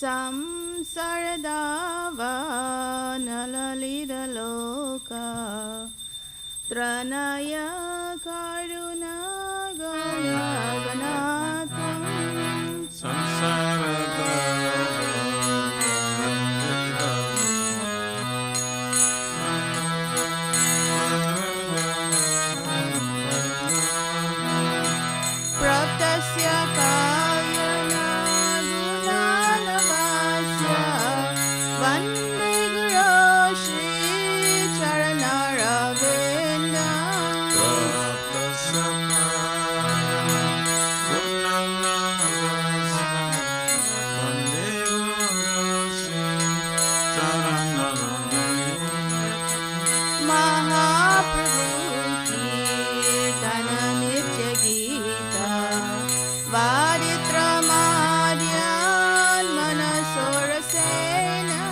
samsaradava nalalidaloka tranaya karuna ganaganatam praptasya kayana gunanavasya vande guru shri charanaravinda Mahaprabhu Kirtana Nitya Gita Varitramadyan Manasorasena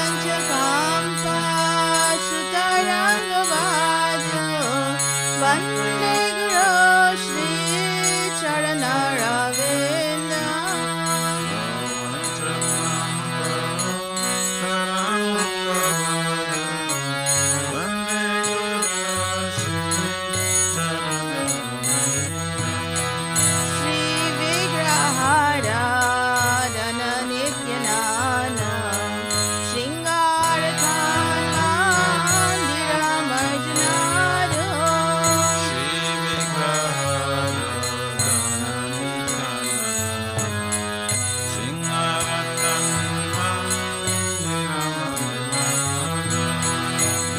Romanchakampa Shutarangavadyo Vande Guru Shri Charanaravinda Shri Vigrahara Dana Nityanana Shringarathan Mandiramarjanado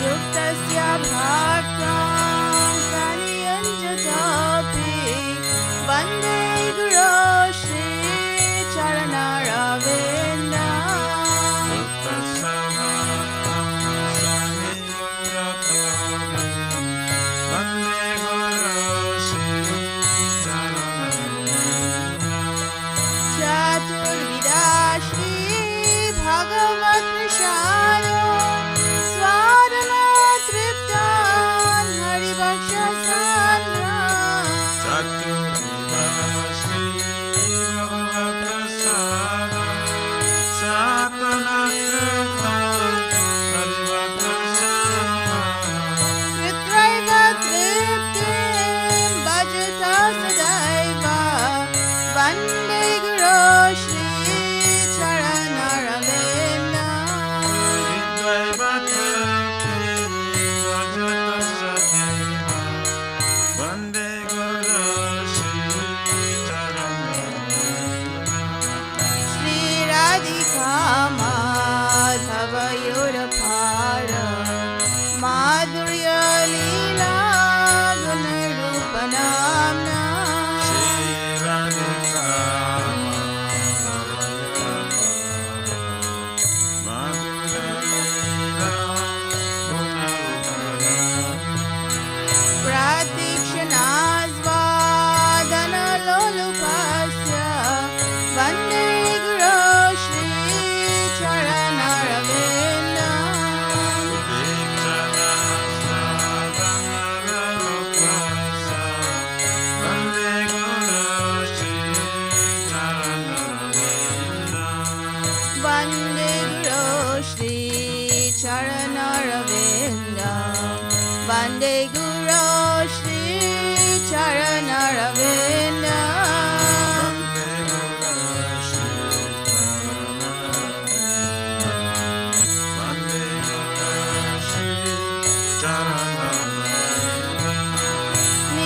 Yuktasya bhaktam Saniyanjatapi Vande Guru Shri Charanaravinda Chaturvidashri Bhagavat Prashado Swadana Triptan Harivaksha Sandra Sritraiva Triptim Bhajata Sadaiva Vande Guru Shri Charanaravinda Shri Radhika Madhava Yurapara Madhurya Leela Gunarupanamna Pratikshanasvadana lolupasya Vande Guru Shri Charanaravinda Vande Guru Shri Charanaravinda Vande Guru Shri Charanaravinda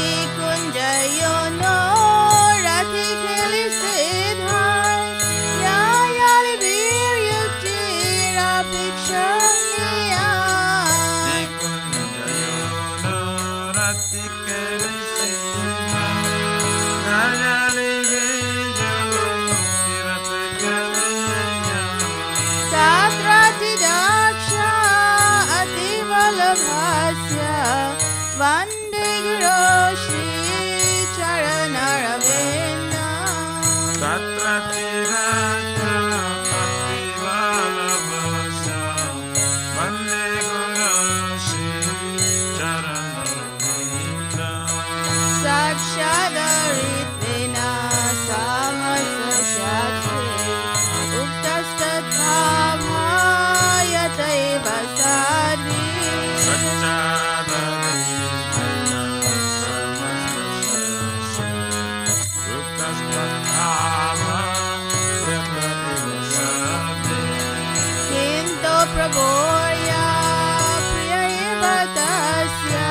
Nikunjayo no Rati Kheli Siddhai Nyayali Vir Yudhisthira Bhikshaniya Prabhoya Priya Tasya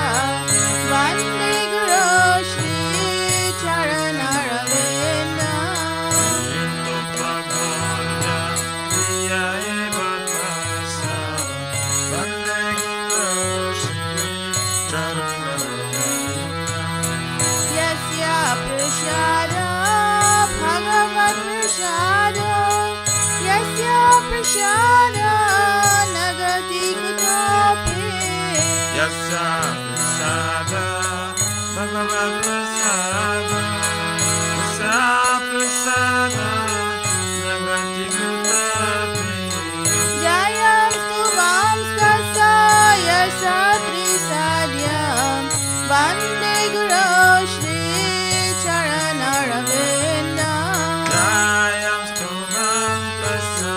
Vande Guru Shri Charanaravinda Yasya Prashada Bhagavad Prashada Yasya Prashada Nagati Kutopi Yasya Prasada Bhagavad Prasada Yasya Prasada Nagati Kutopi Jayam Stuvam Stasa Yasatri Sadyam Vande Guru Shri Charanaravinda Jayam Stuvam Tassa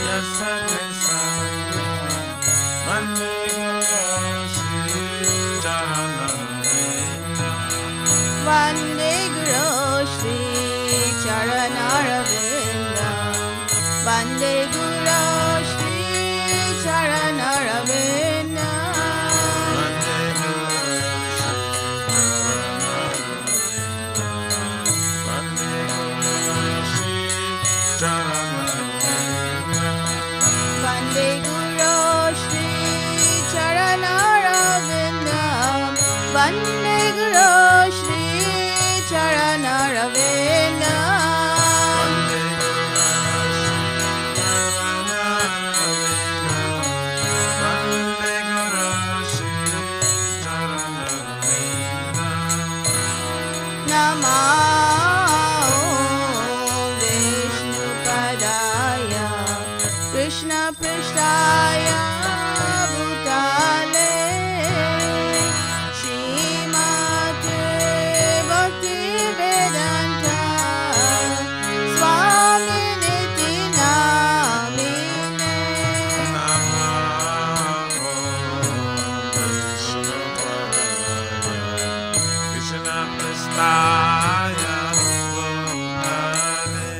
Yasatri Sadyam Vande Guru Shri Charanaravinda Vande Guru Shri Charanaravinda Vande Guru Shri Charanaravinda Vande Guru Shri Charanaravinda Vande Guru Shri Charanaravinda Vande Guru Shri Charanaravinda Namo Vishnu Padaya Krishna Prishtaya Bhutale Shrimate Bhakti Vedanta Swami Niti Namine Krishna Prasthaya Bhutale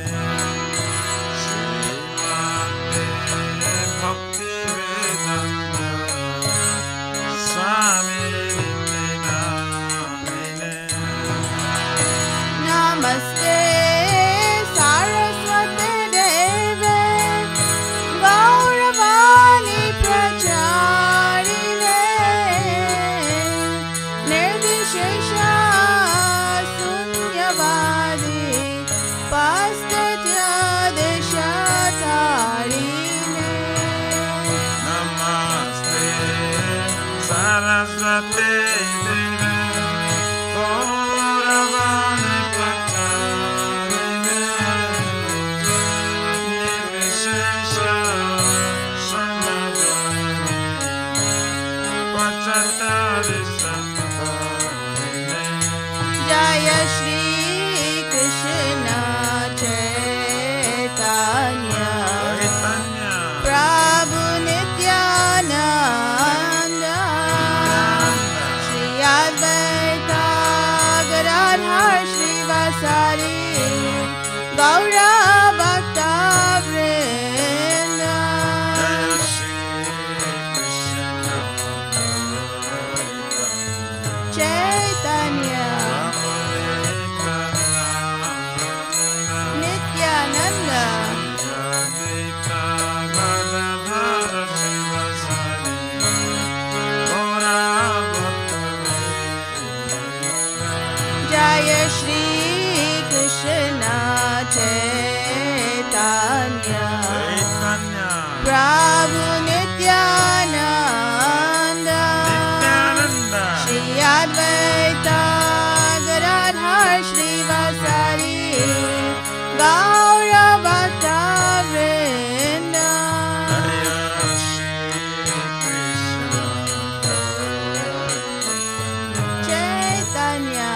Srimate Bhakti Vedanta Swami Nityanamine Namaste Saraswati Deve Gauravani Pracharine Nirvishesha Sunyavadi Pastatya Deshatarine Namaste Saraswati Devi Gauravani Pracharine Nirvishesha Sunyavadi Pastatya Jaya Shri Krishna Chaitanya Chaitanya Prabhu Nityananda Shri Advaita Gadadhar Shri Vasari Gaura Bhakta Vrinda Jaya Shri Krishna Chaitanya Nityananda Jaya Shri Krishna Chaitanya Prabhu Nityananda Shri Advaita Gadadhar Shri Vasari Gaura Bhakta Vrinda Chaitanya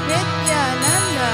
Nityananda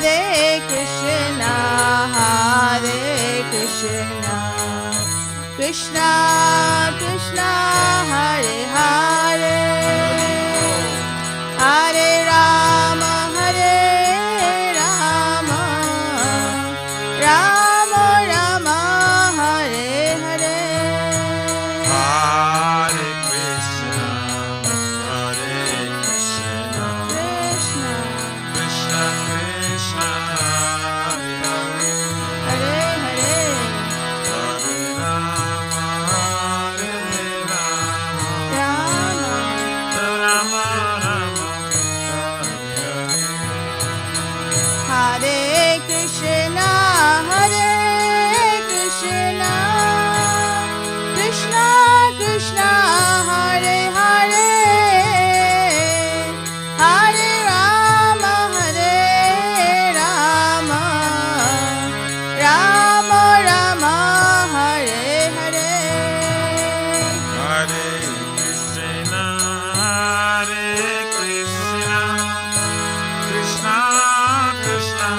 Hare Krishna, Krishna Krishna, Hare Hare, Hare Rama, Rama Rama, Hare Hare. Hare Krishna, Krishna Krishna, Hare Hare, Hare Hare, Hare Rama, Rama Rama, Hare Hare. Hare Krishna, Krishna Krishna, Hare Hare, Hare Rama, Rama Rama, Hare Hare. Hare Krishna, Krishna Krishna,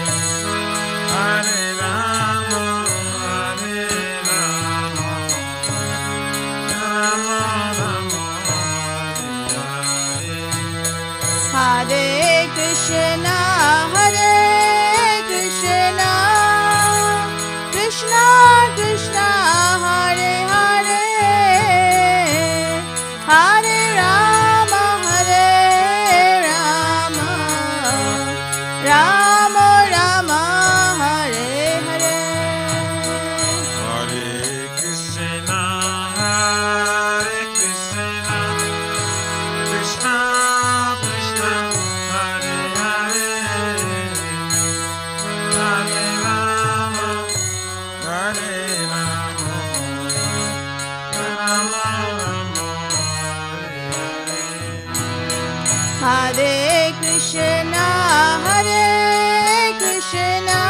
Hare Hare, Hare Rama, Rama Rama, Hare Hare. Hare Krishna, Krishna Krishna, Hare Hare, Hare Rama, Rama Rama, Hare Hare. Hare Krishna, Krishna Krishna, Hare Hare, Hare Rama, Rama Rama, Hare Hare. Hare Krishna,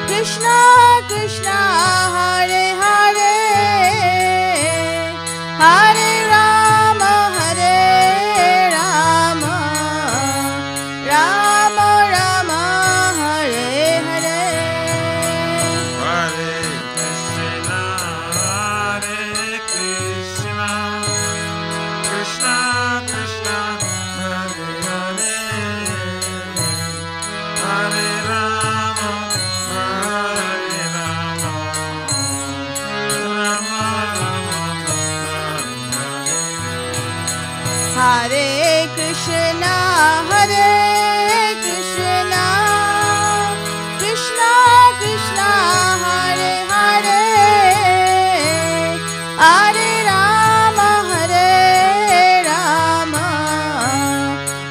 Krishna Krishna, Hare Hare, Hare Rama, Rama Rama, Hare Hare. Hare Krishna, Krishna Krishna, Hare Hare, Hare Rama,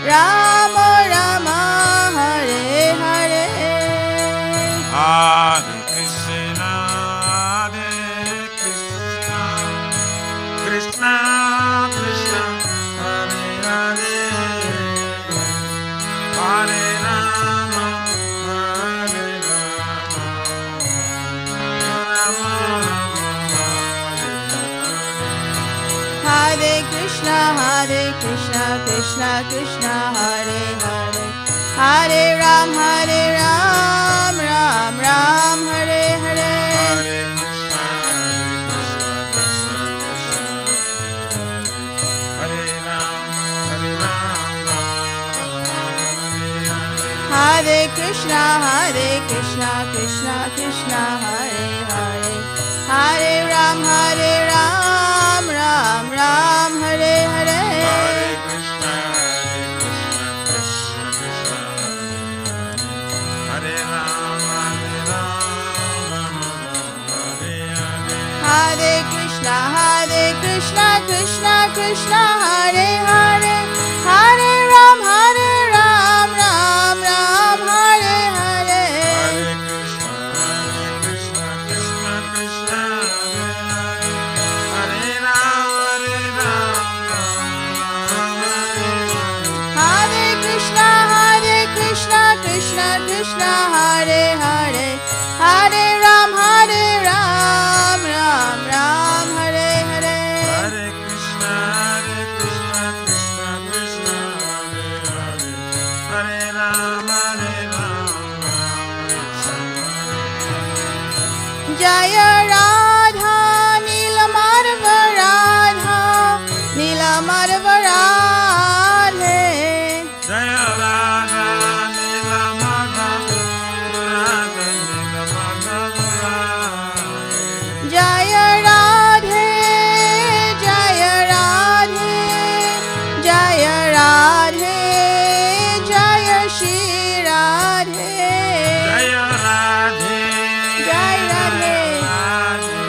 Rama Rama, Hare Hare Hare. Krishna, Krishna Krishna, Hare Hare, Hare Rama, Rama Rama, Hare Hare. Hare Krishna, Krishna Krishna, Hare Hare, Hare Rama, Rama Rama, Hare Krishna, Krishna Krishna, Hare Hare, Hare Ram, Ram Hare Hare. Hare Krishna, Krishna Krishna, Hare Rama, Hare Krishna, Krishna Krishna, Hare Hare, Hare Ram, Ram Hare Hare. Hare Krishna, Krishna Krishna, Hare Rama, Hare Hare. Hare Krishna, Krishna Krishna, Hare Hare, Hare Ram, Ram Hare Hare. Hare Krishna, Krishna Krishna, Hare Hare, Hare Rama, Hare Krishna, Krishna Krishna, Hare Hare, Hare Ram, Ram Hare Hare. Hare Krishna, Krishna Krishna, Hare जय राधा नीलमार्ग राधा नीलमार्ग राधे जय राधा नीलमाधव राधा नीलमाधव राधे जय राधे जय राधे जय राधे जय श्री राधे जय राधे जय राधे राधे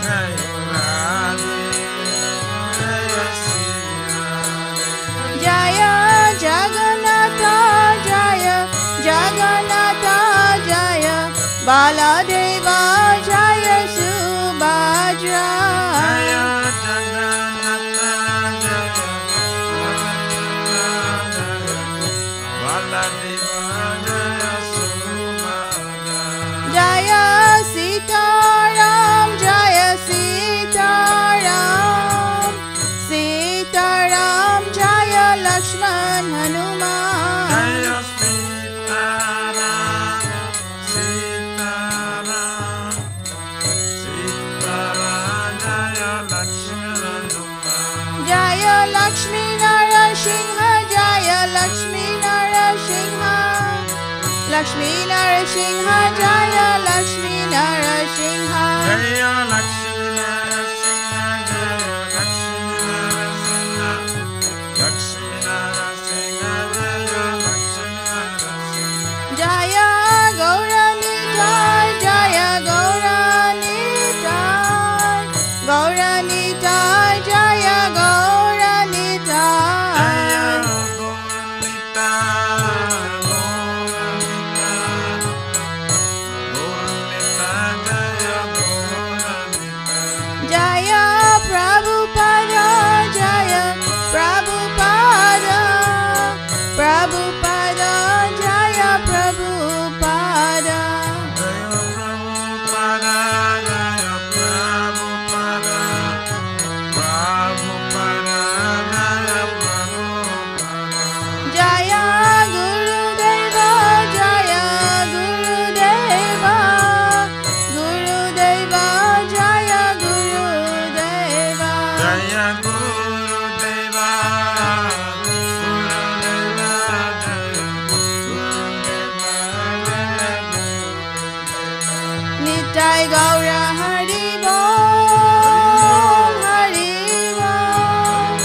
जय राधे जय श्री राधे जय जगन्नाथ जय जगन्नाथ जय बालादेव जय सुभद्रा जय जगन्नाथ जय जगन्नाथ जय बालादेव जय सुभद्रा जय सीताराम जय सीताराम सीताराम जय लक्ष्मण हनुमान जय सीताराम सीताराम सीताराम जय लक्ष्मण जय लक्ष्मी नरसिंह जय लक्ष्मी नरसिंह लक्ष्मी नरसिंह जय लक्ष्मी नरसिंह जय लक्ष्मी नरसिंह जय लक्ष्मी नरसिंह लक्ष्मी नरसिंह जय लक्ष्मी नरसिंह जय गौरनिताय जय गौरनिताय गौरनिताय जय गौरनिताय जय गौरनिता गौरनिता जय गौरनिता जय प्रभुपाद जय प्रभुपाद प्रभुपाद जय प्रभुपाद जय प्रभुपाद जय प्रभुपाद प्रभुपाद जय प्रभुपाद जय गुरुदेव जय गुरुदेव गुरुदेव जय गुरुदेव जय गुरुदेवा गुरुदेवा जय गुरुदेवा जय गुरुदेवा निताय गौर हरि बोल हरि बोल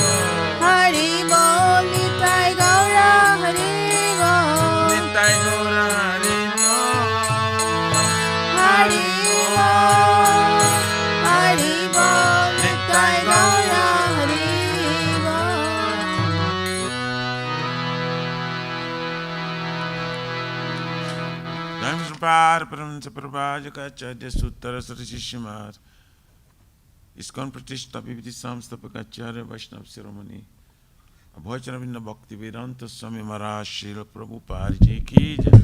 हरि बोल निताय गौर हरि बोल निताय गौर हरि हरि बोल हरि बोल निताय गौर हरि बोल धर्म प्रपार परम प्रभाजकाचार्य सूत्र शिष्यमार इस्कॉन प्रतिष्ठा विविधि संस्थापकाचार्य वैष्णव शिरोमणि अभयचरविंद भक्ति वेदांत स्वामी महाराज श्रील प्रभुपाद जी की जय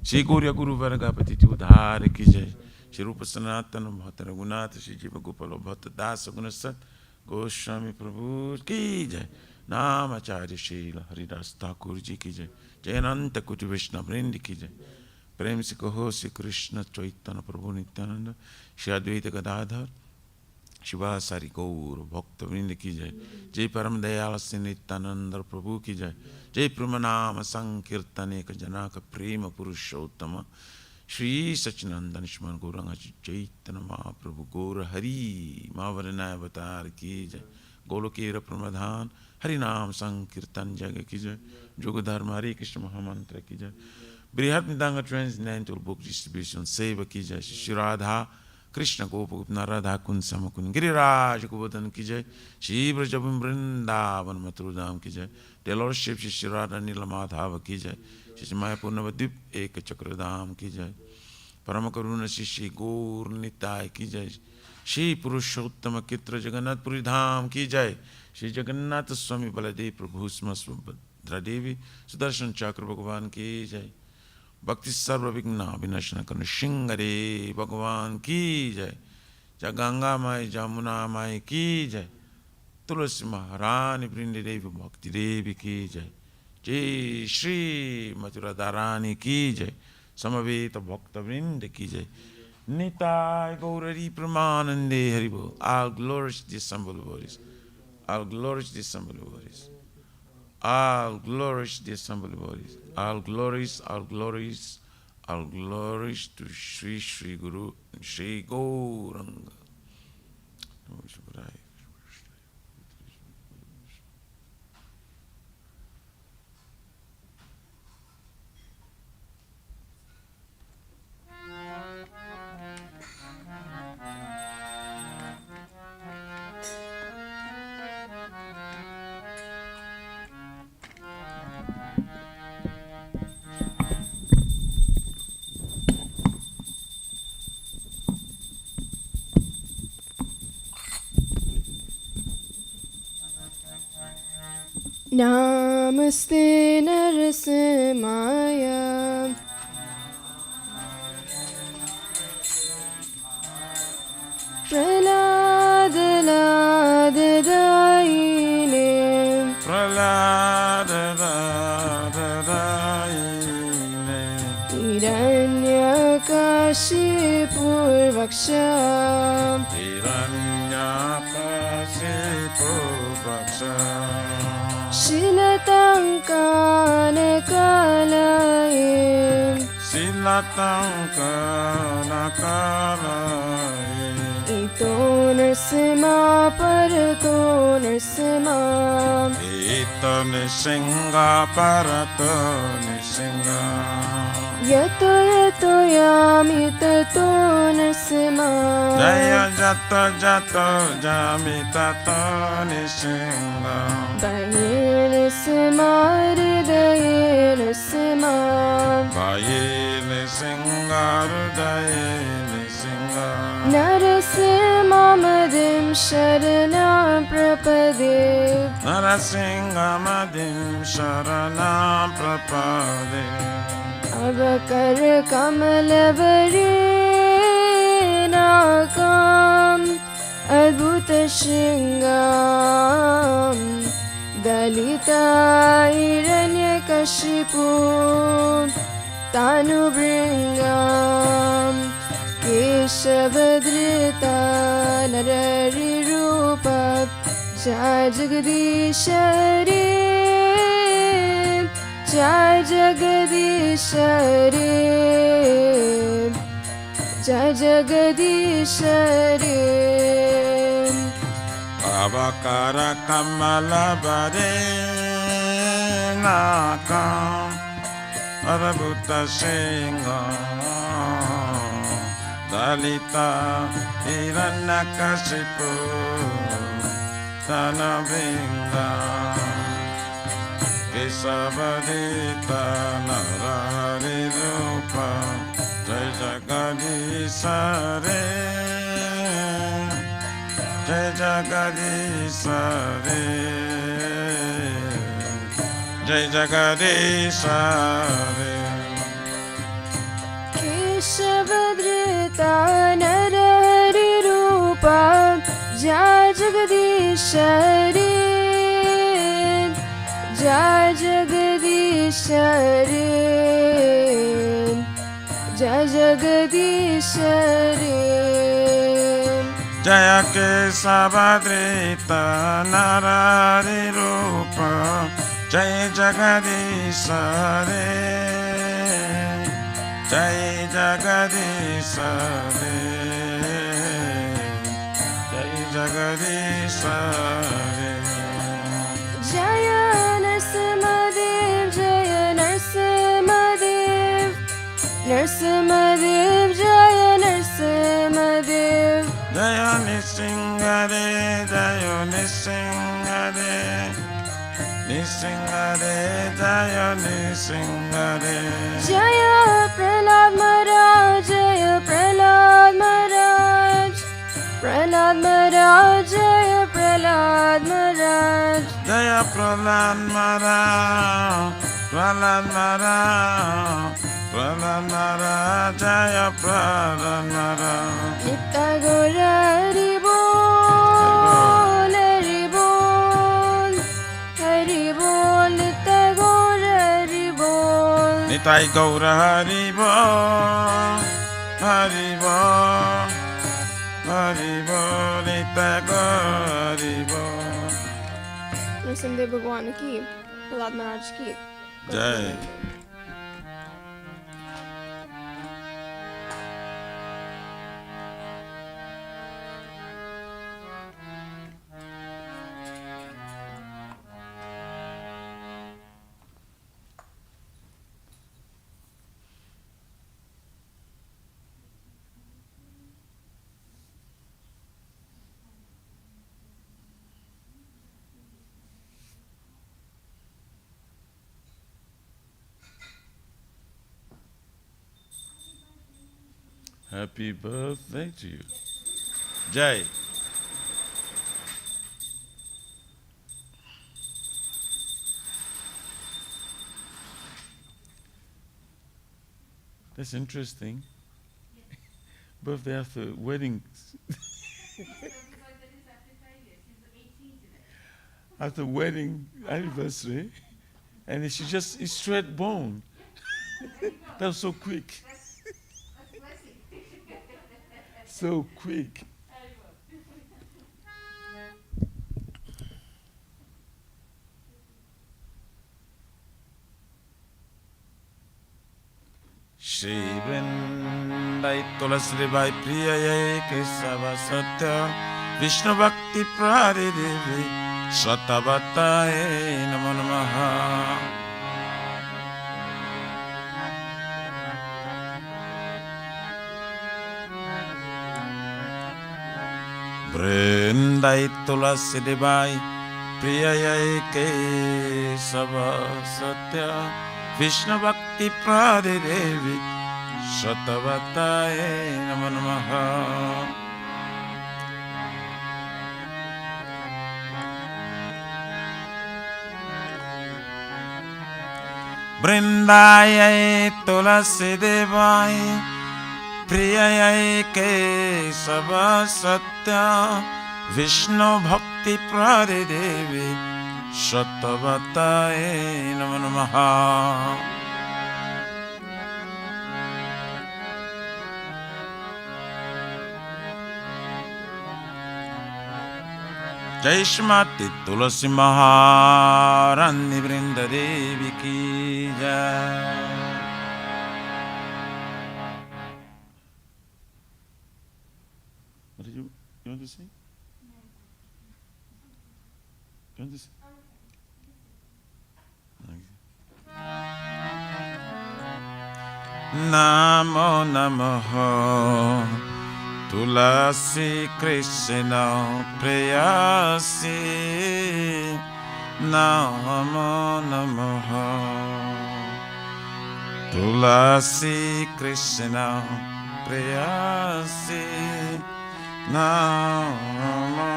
श्री गौर्य गुरु वर्गापति उद्धार की जय श्री रूप सनातन भक्त रघुनाथ श्री जीव गोपाल भक्त दास गुण सत गोस्वामी प्रभु की जय नाम आचार्य शील हरिदास ठाकुर जी की जय जय अनंत कुटि वैष्णव वृंद की जय प्रेम से कहो श्री कृष्ण चैतन्य प्रभु नित्यानंद श्री अद्वैत गदाधर शिवासारी गौर भक्त वृंद की जय जय परम दयाल श्री नित्यानंद प्रभु की जय जय प्रेम नाम संकीर्तन एक जनक प्रेम पुरुषोत्तम श्री सच्चिदानंद स्मरण गौरंग चैतन्य महाप्रभु गौर हरि महावरनाय अवतार की जय गोलोकेर प्रमधान हरि नाम संकीर्तन जग की जय जोग धर्म हरे कृष्ण महामंत्र की जय बृहद निदांग ट्रांसेंडेंटल बुक डिस्ट्रीब्यूशन सेवा की जय श्री राधा कृष्ण गोप राधा कुंज समकुंज गिरिराज गोवर्धन की जय श्री ब्रज वृंदावन मथुराधाम की जय टेलरशिप श्री राधा नीलमाधव की जय श्री मायापुर नवद्वीप एक चक्रधाम की जय परम करुण श्री गौर निताय की जय श्री पुरुषोत्तम कित्र जगन्नाथपुरी धाम की जय श्री जगन्नाथ स्वामी बलदेव प्रभु सुभद्रा देवी सुदर्शन चक्र भगवान की जय भक्ति सर्व विघ्न विनाशन करण सिंहरे भगवान की जय जय गंगा माई जमुना माई की जय तुलसी महारानी वृंद देवी भक्ति देवी की जय जय श्री मथुरा धारानी की जय समवेत भक्त वृंद की जय Nitai Gaurari Pramanande Haribo. All glories to the assembled devotees. All glories to the assembled devotees. All glories to the assembled devotees. All glories, all glories, all glories to Sri Sri Guru and Sri Gauranga. Namaste Narasimhaya Praladadayine Praladadayine Hiranyakashipurvaksha Hiranyakashipurvaksha Shilatankanakalaye Shilatankanakalaye Ito Narasimha Parato Narasimha Ito Nisinga Parato Nisinga Yato yato yami tato Narasimha Jaya Jato Jato Jami Tato Nisinga Baye Narasimha Hridaye Narasimha Vaye Nisinga Hridaye Nisinga Narasimha Madim Sharanam Prapade Narasimha Madim Sharanam Prapade Avakar Kamalavari Nakam Adbhuta Shringam Dalita Hiranyakashipu Tanubringam Keshavadrita Narari Rupa Jai Jagadishari Jai Jagadishari Jai Jagadishari Avakara Kamala Bade Nakam Adbhuta Shringam Dalita Hiranyakashipu Tanubringam Kesavadita Narari Rupa Jai Jagadishare Jai Jagadishare Jai Jagadishare Keshavadrita Narari Rupa Jai Jagadishari Jai Jagadishari Jai Jagadishari Jaya Kesavadrita Narari Rupa Jai Jagadishare Jai Jagadishare Jai Jagadishare Jaya Narasimhadev Jaya Narasimhadev Narasimhadev Jaya Narasimhadev Jaya Nisingare Jaya Nisingare Nisingare Jaya Nisingare Jaya Prahlad Maharaj Jaya Prahlad Maharaj Prahlad Maharaj Jaya Prahlad Maharaj Jaya Prahlad Maharaj Prahlad Maharaj Prahlad Maharaj Jaya Prahlad Maharaj Nitya Gaura Hari Bol Hari Bol Hari Bol Nitya Gaura Hari Bol Nitai Gaura Hari Bol Hari Bol Narasimhadeva भगवान की, प्रहलाद महाराज की जय। Happy birthday to you. Jai. That's interesting. Birthday after wedding. After wedding anniversary, and she just is straight born. That was so quick. So quick. Shri Vrindai Tulasri Vai Priyaye Kesava Satya Vishnu Bhakti Prari Devi Svatavataye Namo Namaha. Vrindai Tulasi Devai Priyaye Kesava Satya Vishnu Bhakti Prade Devi Shatavataye Namo Namaha. Vrindaye Tulasi Devai Priyaye Kesava Satya Vishnu Bhakti Prade Devi Shatavataye Namo Namaha. Jai Shrimati Tulasi Maharani Vrinda Devi Ki Jai. What did you want to sing? You want to sing? Namo Namaha Tulasi Krishna Preyasi. Namo Namaha Tulasi Krishna Preyasi. Namo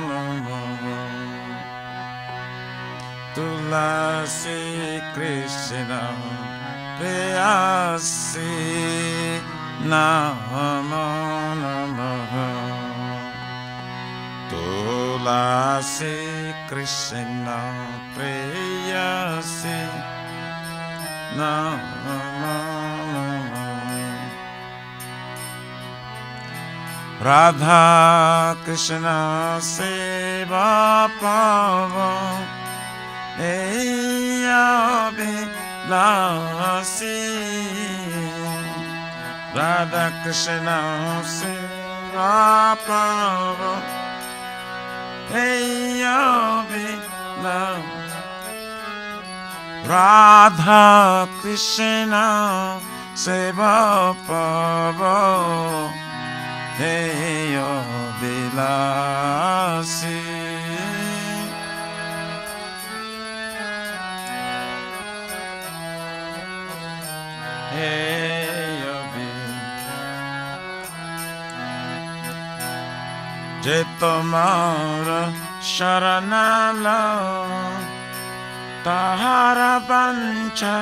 Namaha Tulasi Krishna Preyasi. Namo Namaha Tulasi Krishna Preyasi. Namo Namaha Radha Krishna Seva Pava Eya Vilasi. Radha Krishna Seva Pava Eya Vilasi. Radha Krishna Seva Pava Eya Vilasi. Je tomara sharanala tahara vancha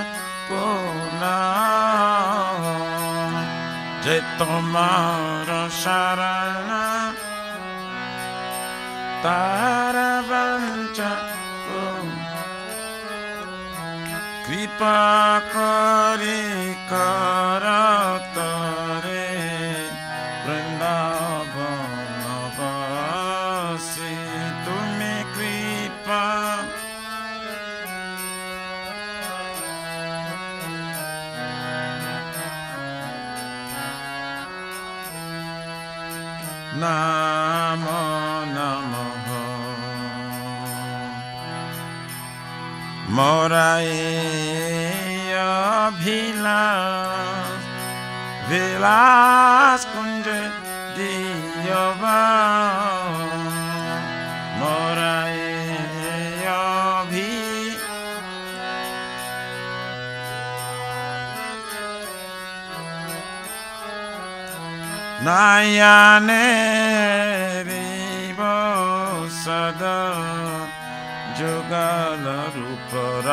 purna. Je tomara sharana tahara vancha purna. Kripa kari karatare Vrindavana vasi. Tumi kripa Namo Namaha. Morai Abhilas Vilas Kunja Diyava Morai Abhilas Nayane Rivo Sada Jugala Ruparasi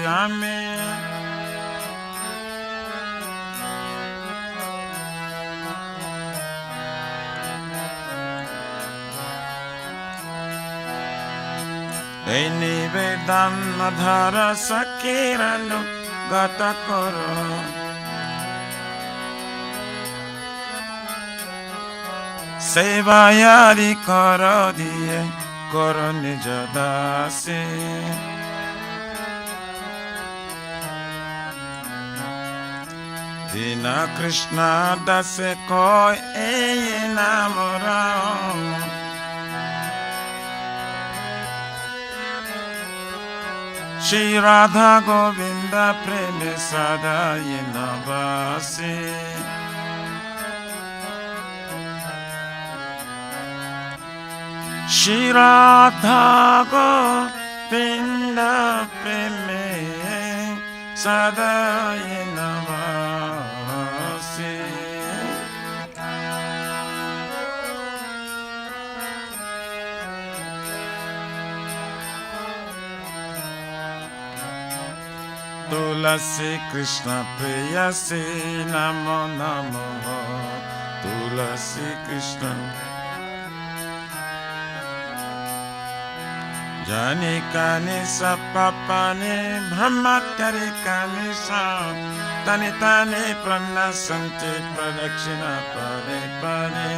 Amen. Eni Vedana Dhara Sakiranu Gatakoro Sevayari Koro Diye Koro Nijadasi Dina Krishna Dase Koi Eye Namorao Shri Radha Govinda Preme Sada Yenavasi Shri Radha Govinda Preme Sada Yenavasi Tulasi Krishna Priyasi Namo Namo Tulasi Krishna Jani Kani Sapapani Brahmakari Kani Sam Tani Tani Pranasanti Pradakshina Pade Pade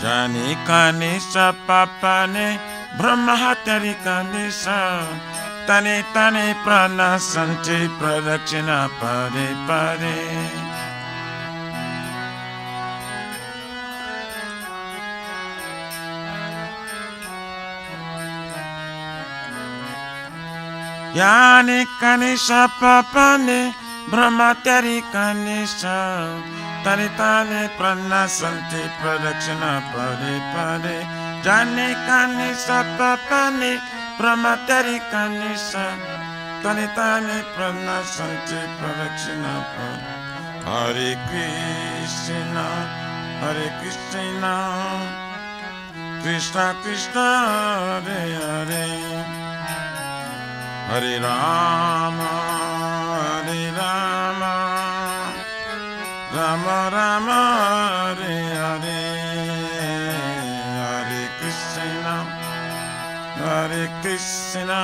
Jani Kani Sapapani Brahmakari Kani Sam Tani Tani Pranasanti Pradakshina Pade Pade Yani Kanisha Papane Brahmatari Kanisha Tani Tani Pranasanti Pradakshina Pade Pade Jani Kanisha Papane Brahmatari Kanisha Tani Tani Pranasanti Pradakshina Pade Hare Krishna Hare Krishna Krishna Krishna Hare Hare Hare Rama Hare Rama Rama Rama Hare Hare Hare Krishna Hare Krishna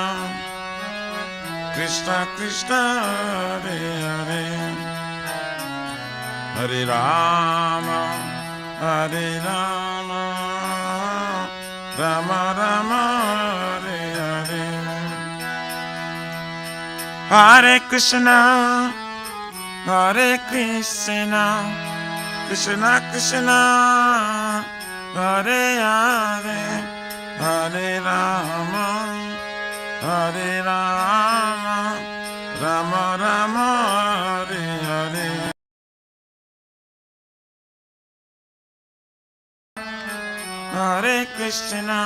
Krishna Krishna Hare Hare Hare Rama Hare Rama Rama Rama Hare Hare Hare Krishna Hare Krishna Krishna Krishna Hare Hare Hare Rama Hare Rama Rama Rama Hare Hare Hare Krishna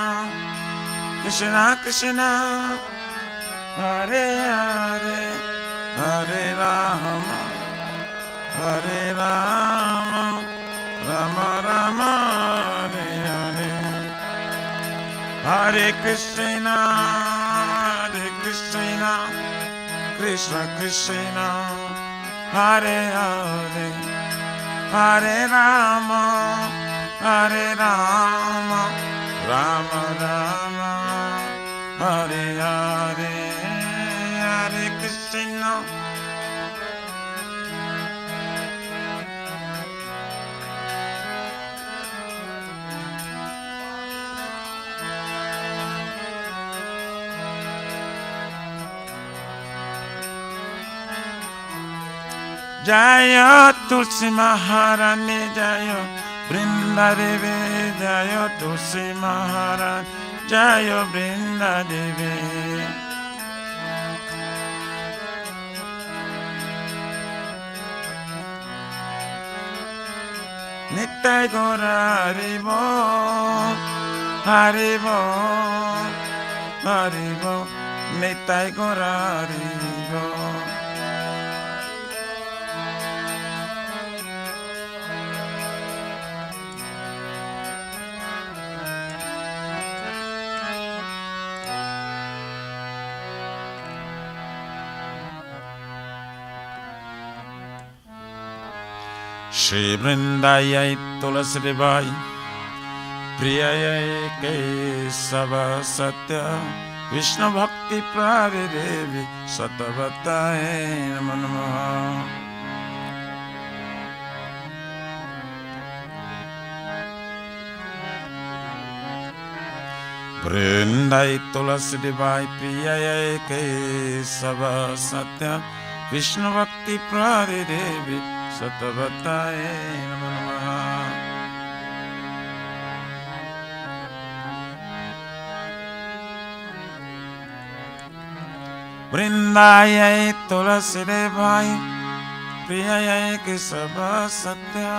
Krishna Krishna Hare Hare Hare Rama Hare Rama Rama Rama Hare Hare Hare Krishna Krishna Krishna Hare Hare Hare Rama Hare Rama Rama Rama Hare Hare Hare Krishna Jaya Tulsi Maharani Jaya Brinda Devi Jaya Tulsi Maharani Jaya Brinda Devi. Nittai Gora Haribo Haribo Haribo Nittai Gora Haribo. Shri Vrindayai Tulasi Devai Priyayai Kesava Satya Vishnu Bhakti Pradidevi Satavatai Namo Namaha. Vrindai Tulasi Devai Priyayai Kesava Satya Vishnu Bhakti Pradidevi Satavatai Namo Namaha. Vrindayai Tulasi Devai Priyayai Kesava Satya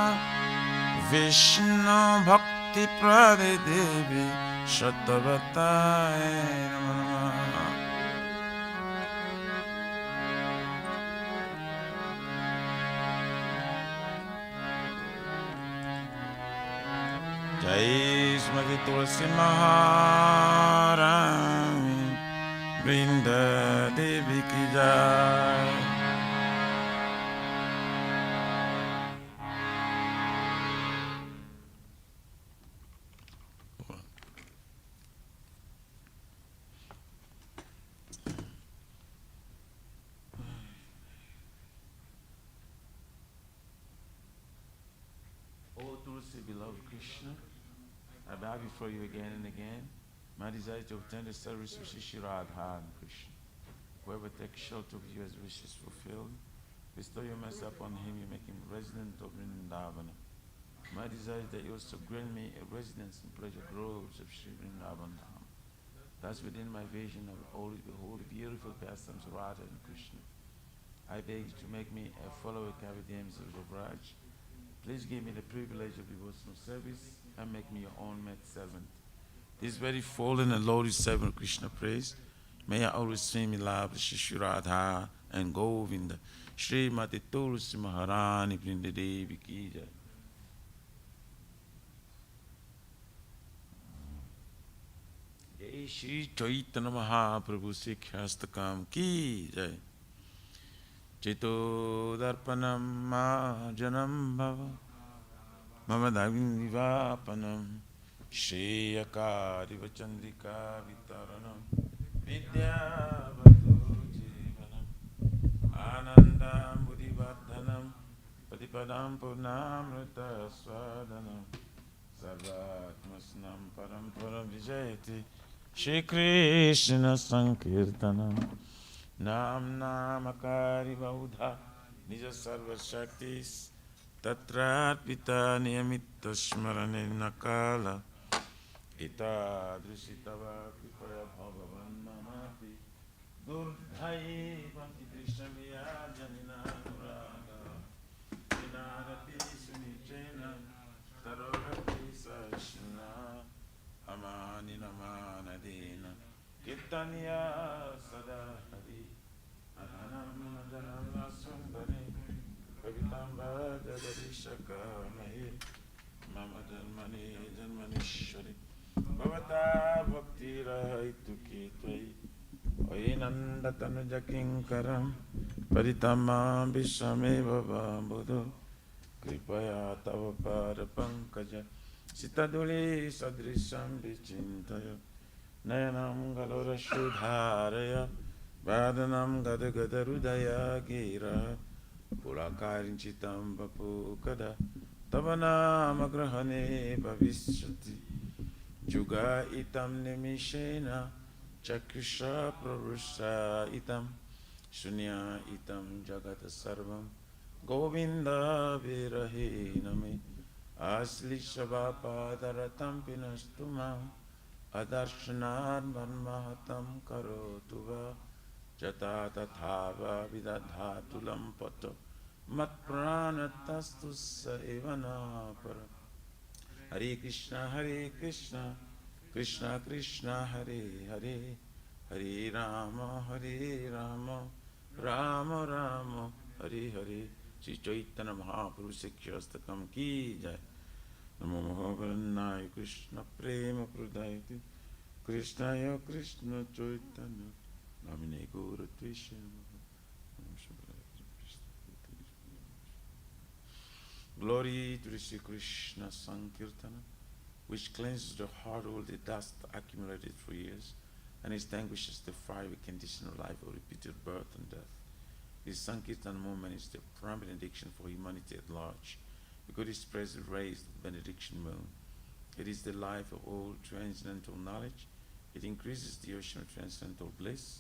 Vishnu Bhakti Pradidevi Satavatai Namo Namaha. Jai Srimati Tulsi Maharani Brinda Devi Ki Jai. O Tulsi, beloved Krishna, I bow before you again and again. My desire to obtain the service of Shri Radha and Krishna. Whoever takes shelter of you as wishes fulfilled, bestow your mercy upon him, you make him resident of Vrindavana. My desire is that you also grant me a residence in pleasure groves of Shri Vrindavan Dham. Thus within my vision I will always behold the beautiful pastimes of Radha and Krishna. I beg you to make me a follower carry the aims of Raj. Please give me the privilege of devotional service and make me your own maid servant. This very fallen and lowly servant of Krishna praise, may I always sing in love with Shri Radha and Govinda. Shri Mati Tulsi Maharani Brinda Devi Ki Jai. Jai Shri Chaitanya Mahaprabhu Sikhastakam Ki Jai. Chaito Darpanam Majanam Bhava Mama Davin Vivapanam Shri Akari Vachandrika Vitaranam Vidya Vatu Jivanam Anandam Buddhivardhanam Patipadam Purnamrita Swadanam Sarvatmasnam Paramparam Vijayati Shri Krishna Sankirtanam Nam Namakari Vaudha Nija Sarva Shaktis Tatra Pita Niyamita Smarane Nakala Ita Drishitava Kripaya Bhagavan Mamati Durdhai Bhakti Krishna Viya Janina Nuraga Vinarati Sunichena Tarogati Sashna Amani Namanadina Kirtaniya Sada Hari Ananam Janam Sundari Kavitam Bhagavati Shakamahi Mama Janmani Janmanishwari Bhavata Bhakti Rahaitu Tvai Oinanda Tanuja Kinkaram Paritama Vishame Bhavambudu Kripaya Tava Pada Pankaja Sitaduli Sadrisham Vichintaya Nayanam Galora Shudharaya Vadanam Gadagadharudaya Gira Purakarinchitam Vapukada Tavanam Agrahane Bhavishyati Juga Itam Nimishena Chakrusha Prarusha Itam Shunya Itam Jagata Sarvam Govinda virahe name asli shabapadaраtam pinastuma adarshnar manmahatam karotuva jata tathava vidadhatulam pato mat pranatastu saivana para. Hare Krishna, Krishna Krishna, Hare Hare, Hare Rama, Rama Rama, Hare Hare. Shri Chaitanya Mahaprabhu Sikhyastakam ki jai. Namo Mahavarannaya Krishna Prema Pradayati Krishnaya Krishna Chaitanya Namine Guru Tvishya. Glory to the Sri Krishna Sankirtana, which cleanses the heart of all the dust accumulated for years, and extinguishes the fiery condition of life of repeated birth and death. This Sankirtan movement is the prime benediction for humanity at large, because it spreads the rays of the benediction moon. It is the life of all transcendental knowledge. It increases the ocean of transcendental bliss,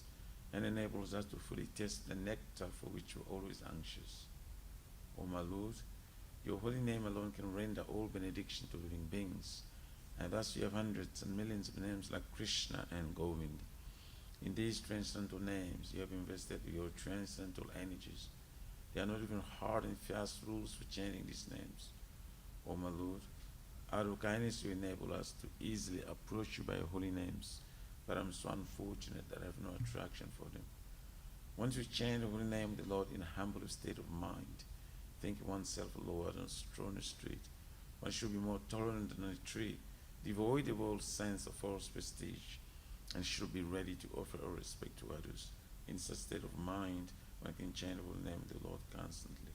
and enables us to fully taste the nectar for which we're always anxious. O my Lord, your holy name alone can render all benediction to living beings, and thus you have hundreds and millions of names like Krishna and Govind. In these transcendental names, you have invested your transcendental energies. There are not even hard and fast rules for chanting these names. O my Lord, out of kindness you enable us to easily approach you by your holy names, but I'm so unfortunate that I have no attraction for them. Once you chant the holy name of the Lord in a humble state of mind, thinking oneself lower than a straw in a street, one should be more tolerant than a tree, devoid of all sense of false prestige, and should be ready to offer all respect to others. In such state of mind, one can chant the holy name of the Lord constantly.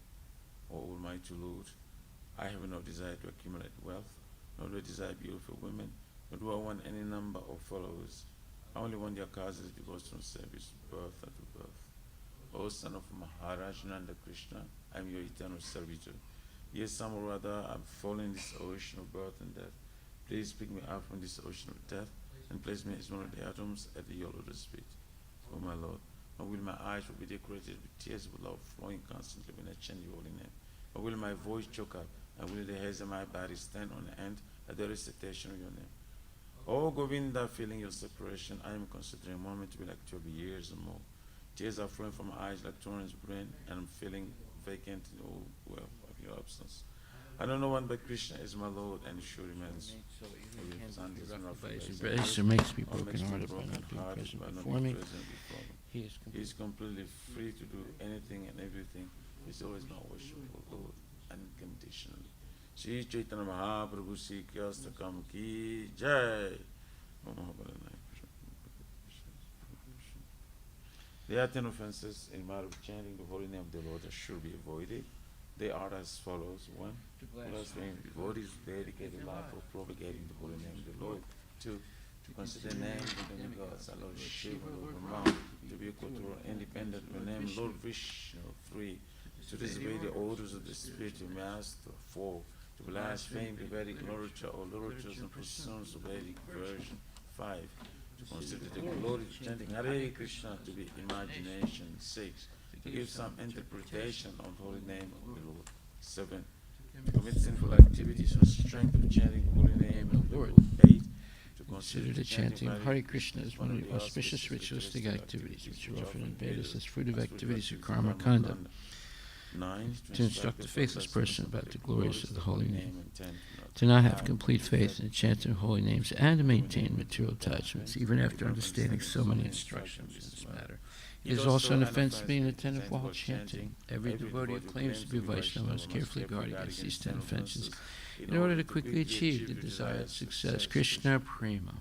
O Almighty Lord, I have no desire to accumulate wealth, nor do I desire beautiful women, nor do I want any number of followers. I only want your causes because from service, birth unto birth. O son of Maharaj Nanda Krishna, I am your eternal servitor. Yes, some or other I am fallen in this ocean of birth and death. Please pick me up from this ocean of death and place me as one of the atoms at your lotus feet. O my Lord, nor will my eyes will be decorated with tears of love flowing constantly when I chant your holy name. Nor will my voice choke up, and will the hairs of my body stand on end at the recitation of your name. O Govinda, feeling your separation, I am considering a moment to be like 12 years or more. Tears are flowing from my eyes like torrents of rain, and I'm feeling vacant in all well of your absence. I don't know one but Krishna is my Lord, and he sure remains. It makes me broken-hearted by not being present before me. He is completely free to do anything and everything. He's always my worshipful Lord, unconditionally. Shri Chaitanya Mahaprabhu Sikhyastakam ki jai. There are 10 offenses in matter of chanting the holy name of the Lord that should be avoided. They are as follows. 1. Blaspheme devotees dedicated life for propagating the holy name of the Lord. 2. To consider names of the demigods, our Lord Shiva, Lord Brahma, to be equal to or independent of the name Lord Vishnu. 3. To disobey the orders of the spiritual master. 4. To blaspheme the Vedic literature or literatures and pursuits of Vedic version. 5. To consider the glory of chanting Hare Krishna to be imagination. 6. To give some interpretation of the holy name of the Lord. 7. To commit sinful activities for strength of chanting the holy name of the Lord. 8. To consider the chanting of Hare Krishna as one of the auspicious ritualistic activities which are offered in Vedas as fruit of activities of karma kanda. 9. To instruct the faithless person about the glories of the holy name. To not have complete faith in the chanting of holy names and to maintain material attachments even after understanding so many instructions in this matter. It is also an offense to be inattentive while chanting. Every devotee who claims to be a Vaishnava must carefully guard against these 10 offenses in order to quickly achieve the desired success. Krishna Prema.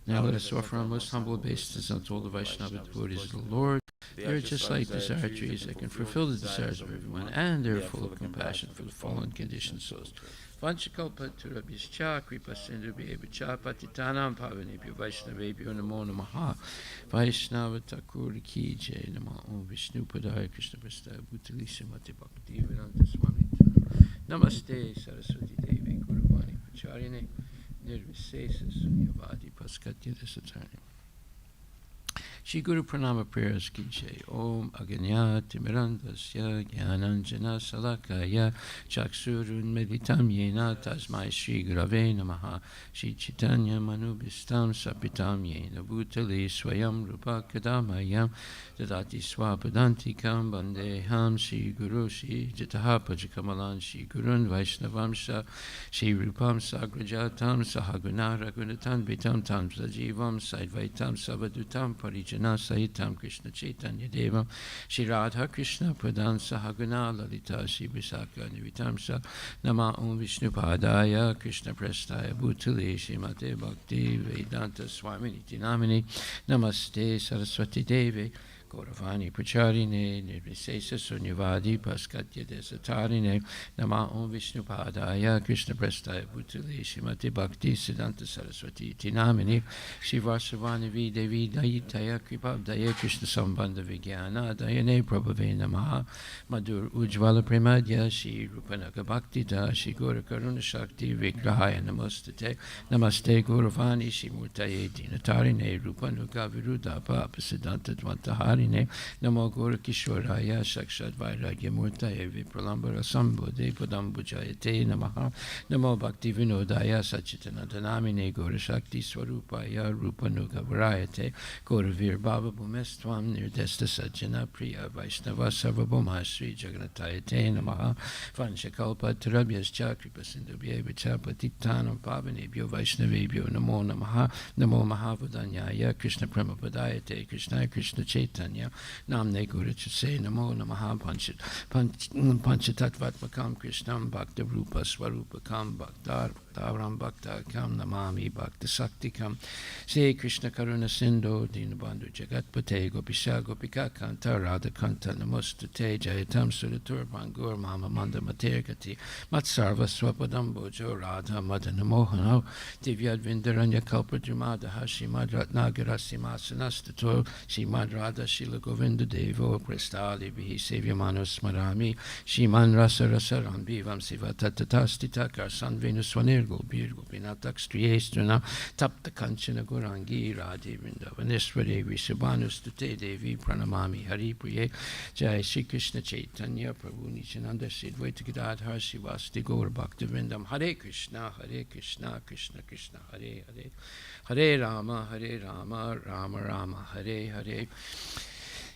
Now let us offer our most humble obeisances unto all the Vaishnava devotees of the Lord. They are just like desire trees that can fulfill the desires of everyone, and they are full of compassion for the fallen conditioned souls. Vanchakalpa Turabhischa Kripa Sindhubhyevacha Patitanam Pavanebhyo Vaishnavebhyo Namo Namaha Vaishnava Thakur Ki Jai Namo Om Vishnu Padaya Krishna Prasthaya Bhutali Srimati Bhakti Vedanta Swami Namaste Saraswati Devi Guruvani Pacharine Nirvisesa Sunyavadi Paskatya Desatarni. Shri Guru Pranama prayers ki jai. Om Aganyati Mirandasya Gyananjana Salakaya Chaksurun Meditam Yena Tasmai Shri Gurave Namaha Shri Chaitanya Manubhistam Sapitam Yena Bhutale Swayam Rupa Kadamayam Dadati Swapadantikam Bandeham Shri Guru Shri Jitaha Pajakamalan Shri Gurun Vaishnavamsa Shri Rupam Sagrajatam Sahaguna Ragunatam Vitam Tam Sajivam Saidvaitam Savadutam Parijana Sahitam Krishna Chaitanya Devam Shri Radha Krishna Pradhan Sahaguna Lalita Shri Visakha Nivitamsa Nama Om Vishnu Padaya Krishna Prestaya Bhutale Shrimate Bhakti Vedanta Swaminiti Namini Namaste Saraswati Devi Gauravani Pracharine Nirvisesa Sunyavadi Paskatya Desatarine Nama Om Vishnu Padaya Krishna Prestaya Bhutale Shrimate Bhakti Siddhanta Saraswati Tinamini Shivasavani Videvi Dayitaya Kripabdaya Krishna Sambandha Vigyana Dayane Prabhave Namaha Madhur Ujvala Premadya Shri Rupanaga Bhakti Da Shri Gora Karuna Shakti Vigrahaya Namastate Namaste Gauravani Shri Murtaye Dinatarine Rupanuga Viruddha Papa Siddhanta Dvantahari Namo Gora Kishoraya Sakshat Vairagya Murtaye Vipralambara Sambodhe Padambujayate Namaha Namo Bhakti Vinodaya Sachitanandanamine Gora Shakti Swarupaya Rupanuga Varayate Gora Vir Baba Bhumestvam Nirdesta Sajjana Priya Vaishnava Sarvabhoma Sri Jaganatayate Namaha Vanchakalpa Tarabhyas Chakripa Sindhubhye Vichapatitanam Pavanebhyo Vaishnavebhyo Namo Namaha Namo Mahavadanyaya Krishna Premapadayate Krishna Krishna Chaitanya Namne Guru Chase Namo Namaha Panchatatvatmakam Krishnam Bhakta Rupa Swarupakam Bhaktar Bhaktaram Bhaktakam Namami Bhakta Saktikam Shri Krishna Karuna Sindhu Dinabandhu Jagatpate Gopisha Gopika Kanta Radha Kanta Namustate Jayatam Suratur Bangur Mama Manda Matergati Matsarva Swapadam Bojo Radha Madana Mohano Divyad Vindaranya Kalpa Drumada Hashimad Ratnagara Simasanastatur Shimad Radha Shila Govinda Devo Prestali Vihi Sevyamano Smarami Shiman Rasa Rasaram Bivam Siva Tatatastita Karsan Venuswanir Gopir Gopinatak Striestrana Tapta Kanchana Gorangi Radhi Vrindavaneshwari Vishabhanu Stute Devi Pranamami Hari Priye Jai Shri Krishna Chaitanya Prabhu Nityananda Shri Advaita Gadadhar Shivasti Gaur Bhakti Vrindam Hare Krishna Krishna Krishna Hare Hare Hare Rama Rama Rama Hare Hare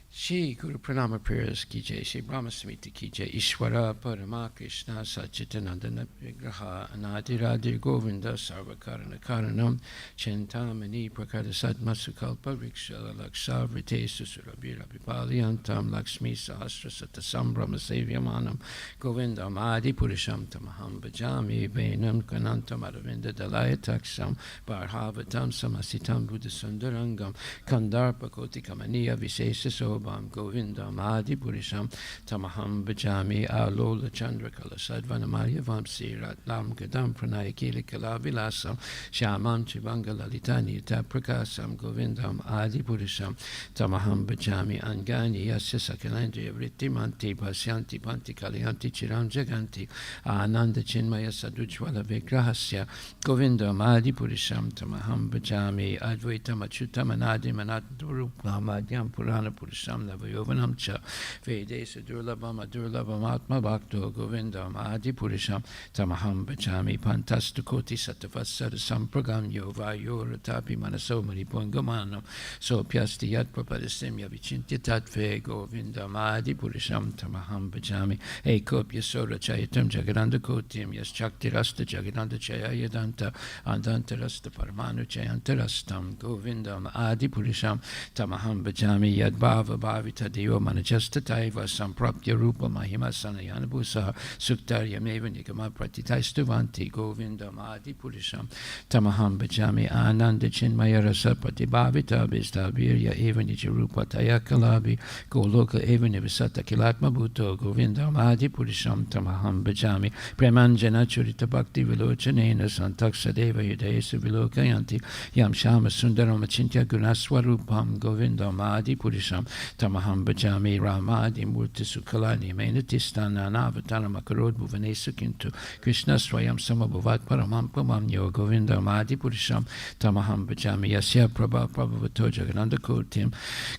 Shri Guru Pranama prayers ki jai, Shri Brahma Samiti ki jai, Ishwara Parama Krishna Sachitanandana Vigraha Anadi Radhi Govinda Sarvakarana Karanam Chintamani Prakada Sadma Sukalpa Rikshala Laksha Vrite Susurabi Rabipali Antam Lakshmi Sahasra Satasam Brahma Sevyamanam Govindam Adi Purisham Tamaham Bhajami Venam Kanantam Aravinda Dalaya Taksam Barhavatam Samasitam Buddha Sundarangam Kandarpa Kotikamaniya Visesa Sobha Govindam Adi Purisham Tamaham Bhajami Alola Chandra Kala Sadvanamaya Vamsi Ratlam Gadam Pranayakili Kala Vilasam Shamam Chivanga Lalitani Taprakasam Govindam Adi Purisham Tamaham Bhajami Angani Yasya Sakalandriya Vritti Manti Pasyanti Panti Kaliyanti Chiram Jaganti Ananda Chinmaya Sadujwala Vigrahasya Govindam Adi Purisham Tamaham Bhajami Advaitam Achutam Anadim Anatdurupa Madhyam Purana Purisham Navayovanam Cha Vedesa Durlabam Adurlabam Atma Bhakto Govindam Adi Purisham Tamaham Bhajami Pantastukoti Satavatsara Sampragam Yova Yoratapi Manaso Maripungamanam So Pyasti Yat Prapadasimya Vichinti Tatve Govindam Adi Purisham Tamaham Bhajami Ekopya Sora Chayatam Jagadanda Kotim Yas Chakti Rasta Jagadanda Chaya Yadanta Andanta Rasta Paramanu Chayantarastam Govindam Adi Purisham Tamaham Bhajami Yad Bhava Bhavita Deva Manajasta Taiva Samprapya Rupa Mahima Sanayanabusa Suktarya Meva Nigama Pratitaistuvanti Govindam Adi Purisham Tamaham Bhajami Ananda Chinmaya Rasa Pratibhavita Bhistabirya Eva Nijarupa Tayakalabi Goloka Eva Nivisata Kilatma Bhuto Govindam Adi Purisham Tamaham Bhajami Premanjana Churita Bhakti Vilochanena Santaksa Deva Yudhesa Vilokayanti Yam Shama Sundaram Achintya Gunaswarupam Govindam Adi Purisham Tamaham Bhajami Ramadi Murti Sukalani Menatistana Navatanam Akarod Bhuvanesu Kintu Krishna Swayam Samabhavat Paramam Pamam Yo Govinda Madi Purisham Tamaham Bhajami Yasya Prabha Prabhavato Jagananda Kotim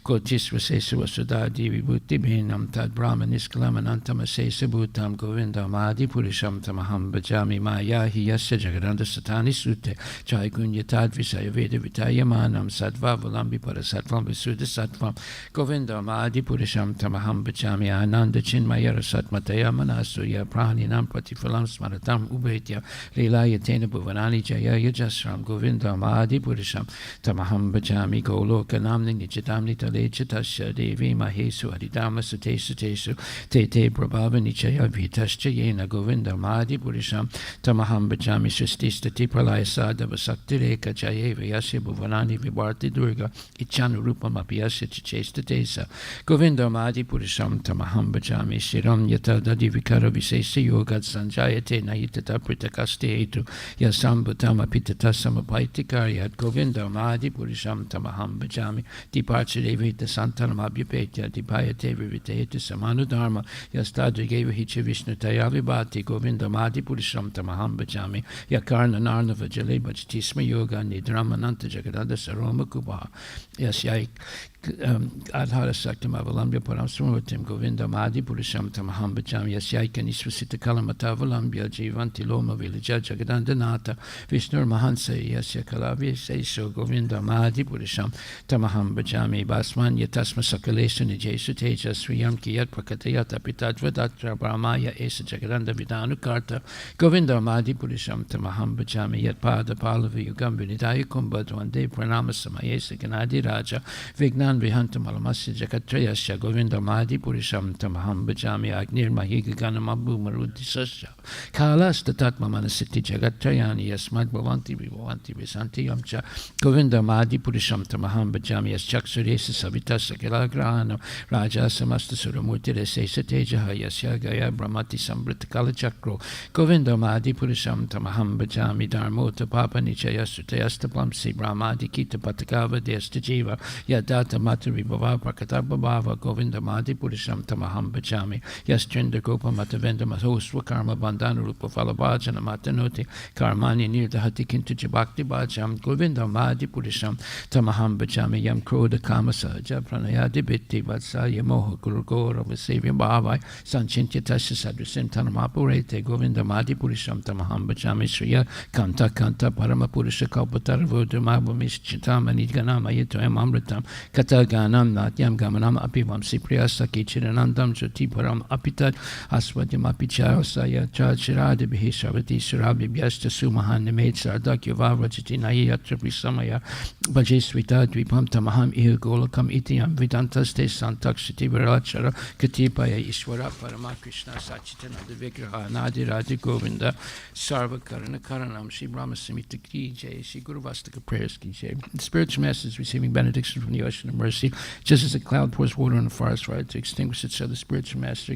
Kotis Vasesu Vasudha Divi Bhuti Bhinam Tad Brahman Niskalamanantam Asesa Bhutam Govinda Madi Purisham Tamaham Bhajami Maya Hiyasya Jagananda Satani Sute Jai Gunyatad Visaya Veda Vitayamanam Sadva Valambi Parasatvam Visuddha Satvam Govinda Madi Purisham Tamaham Bhajami Ananda Chinmayara Satmataya Manasuya Praninam Patifalam Smaratam Ubetya Leelaya Tena Bhuvanani Jaya Yajasram Govinda Madi Purisham Tamaham Bhajami Goloka Namni Nichitamni Tale Chitasya Devi Mahesu Haridama Sute Sutesu Tete Prabhava Nichaya Vitascha Yena Govinda Madi Purisham Tamaham Bhajami Srististati Pralaya Sadava Sakti Reka Jayeva Yasya Bhuvanani Vibharti Durga Ichanu Rupam Apiyasya Chichesta Tesa Govinda Madi Purisham Tamaham Bhajami Shiram Yata Dadi Vikara Visesa Yogat Sanjayate Nahitata Pritakaste Etu Yasam Bhutama Pitata Samapaitikariat Govinda Madi Purisham Tamaham Bhajami Diparchadevita Santanam Abhyapetya Dipayate Vivitayate Samanu Dharma Yastadrigeva Hicha Vishnu Tayavibhati Govinda Madi Purisham Tamaham Bhajami Yakarna Narnava Jale Bhajtisma Yoga Nidramananta Jagadada Saroma Kubaha Yasyai Adhara Saktam Avalambya Paramsmurtim Govinda Madi Purisham Tamaham Bhajami Yasyaika Nisvasita Kalamata Avalambya Jivanti Loma Vilaja Jagadanda Nata Vishnur Mahansa Yasya Kalavi Sesho Govinda Madi Purisham Tamaham Bhajami Basman Yatasma Sakalesa Nijesu Teja Sriyam Kiyat Prakatayata Pitadvadatra Brahmaya Esa Jagadanda Vidanu Karta Govinda Madi Purisham Tamaham Bhajami Yatpada Palavi Yugam Vinidaya Kumbadwande Pranama Samayesa Ganadi Raja Vignan Vihantam Alamasya Jakatrayasya Govinda Madi Purisham Tamaham Bhajami Agnir Mahiga Ganamabu Marudi Sasya Kalas Tatatma Manasiti Jagatrayani Yasmad Bhavanti Vivanti Visanti Yamcha Govinda Madi Purisham Tamaham Bhajami Yaschaksaresa Savita Sakalagrahana Raja Samasta Suramurti Resesa Tejaha Yasya Gaya Brahmati Sambrita Kala Chakro Govinda Madi Purisham Tamaham Bhajami Dharmota Papa Nichaya Sutayasta Plamsi Brahmadi Kita Patakava Desta Jiva Yadata Matari Bhava Prakata Bhava Govinda Madi Purisham Tamaham Bhajami Yastrindra Gopa Matavenda Mahoswa Karma Bandana Rupa Falabhajana Matanoti Karmani Nirdahati Kintu Jabakti Bhajam Govinda Madi Purisham Tamaham Bhajami Yam Kroda Kama Sahaja Pranayadi Bitti Vatsaya Moha Guru Gora Vasavya Bhavai Sanchintya Tasya Sadrisim Tanamapurete Govinda Madi Purisham Tamaham Bhajami Sriya Kanta Kanta Parama Purusha Kalpatara Vodamabamish Chitamani Ganama Yitoyam Amritam Kataganam Natyam Gamanam Apivam Sipriya Saki Chiranandam Jyoti Param Apitat Aswadyam Apichara Saya Chachiradi Bhishavati Surabi Vyasta Sumahan Nimed Sardak Yuvava Chitinai Yatrapi Samaya Bhajesvita Dvipam Tamaham Ihugolakam Itiyam Vidantaste Santakshiti Virachara Katipaya Ishwara Parama Krishna Sachitananda Vigraha Nadi Radhi Govinda Sarva Karana Karanam Shri Brahma Samita Ki Jai Shri Guru Vastaka Prayers Ki Jai. The spiritual masters receiving benediction from the ocean of mercy, just as a cloud pours water on a forest fire to extinguish it, so the spiritual master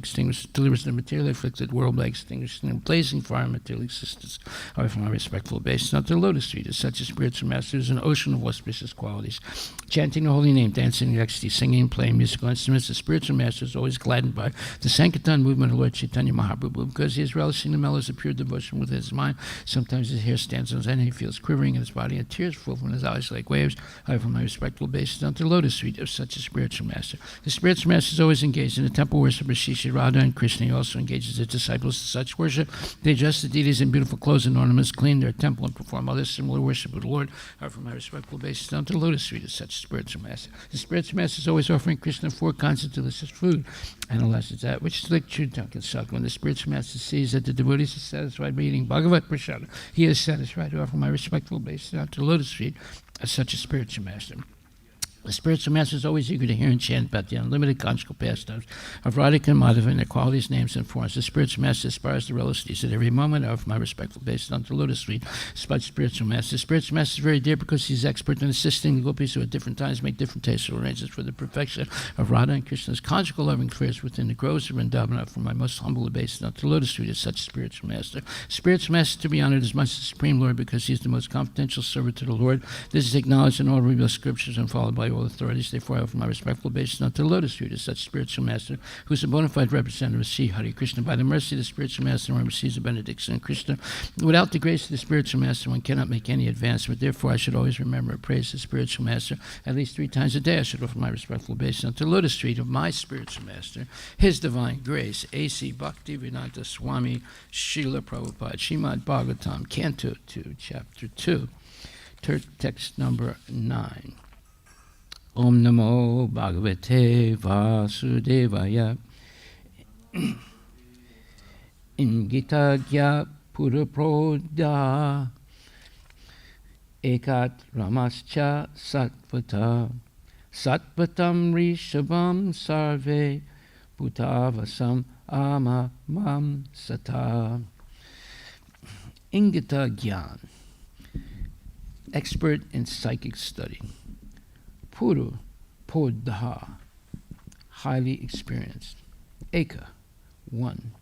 delivers the materially afflicted world by extinguishing and blazing fire material existence. However, from our respectful base, not the lotus feet, as such a spiritual master is an ocean of auspicious qualities. Chanting the holy name, dancing in ecstasy, singing, playing musical instruments, the spiritual master is always gladdened by the Sankirtan movement of Lord Chaitanya Mahaprabhu, because he is relishing the mellows of pure devotion within his mind. Sometimes his hair stands on his head and he feels quivering in his body, and tears fall from his eyes like waves. However, from my respectful basis, not the lotus feet of such a spiritual master. The spiritual master is always engaged in the temple worship of Shri Radha and Krishna. He also engages his disciples in such worship. They dress the deities in beautiful clothes and ornaments, clean their temple, and perform other similar worship of the Lord. However, from my respectful basis, not the lotus feet of such a spiritual master. The spiritual master is always offering Krishna 4 kinds of delicious food. And alas, it's that which is like true Duncan Suck. When the spiritual master sees that the devotees are satisfied by eating Bhagavad Prasada, he is satisfied to offer my respectful basis not to lotus feet as such a spiritual master. The spiritual master is always eager to hear and chant about the unlimited conjugal pastimes of Radhika and Madhava and their qualities, names, and forms. The spiritual master aspires to relish these at every moment of my respectful basis on the lotus feet. Despite spiritual master, the spiritual master is very dear because he's expert in assisting the gopis who at different times make different tasteful arrangements for the perfection of Radha and Krishna's conjugal loving affairs within the groves of Vrindavan. For my most humble obeisance on the lotus feet is such a spiritual master. Spiritual master to be honored as much as the Supreme Lord because he is the most confidential servant to the Lord. This is acknowledged in all revealed scriptures and followed by all authorities. Therefore, I offer my respectful obeisance unto the lotus feet of such spiritual master, who is a bona fide representative of Sri Hari Krishna. By the mercy of the spiritual master, one receives the benediction of Krishna. Without the grace of the spiritual master, one cannot make any advancement. Therefore, I should always remember and praise the spiritual master at least 3 times a day. I should offer my respectful obeisance unto the lotus feet of my spiritual master, His Divine Grace, A.C. Bhaktivedanta Swami Srila Prabhupada, Srimad Bhagavatam, Canto 2, Chapter 2, text number 9. Om Namo Bhagavate Vasudevaya. Ingitagya Puraprodha Ekat Ramascha Satvata Satvatam Rishabham Sarve Bhutavasam Amamam Sata. Ingita Gyan, expert in psychic study. Puru Podha, highly experienced. Eka, 1.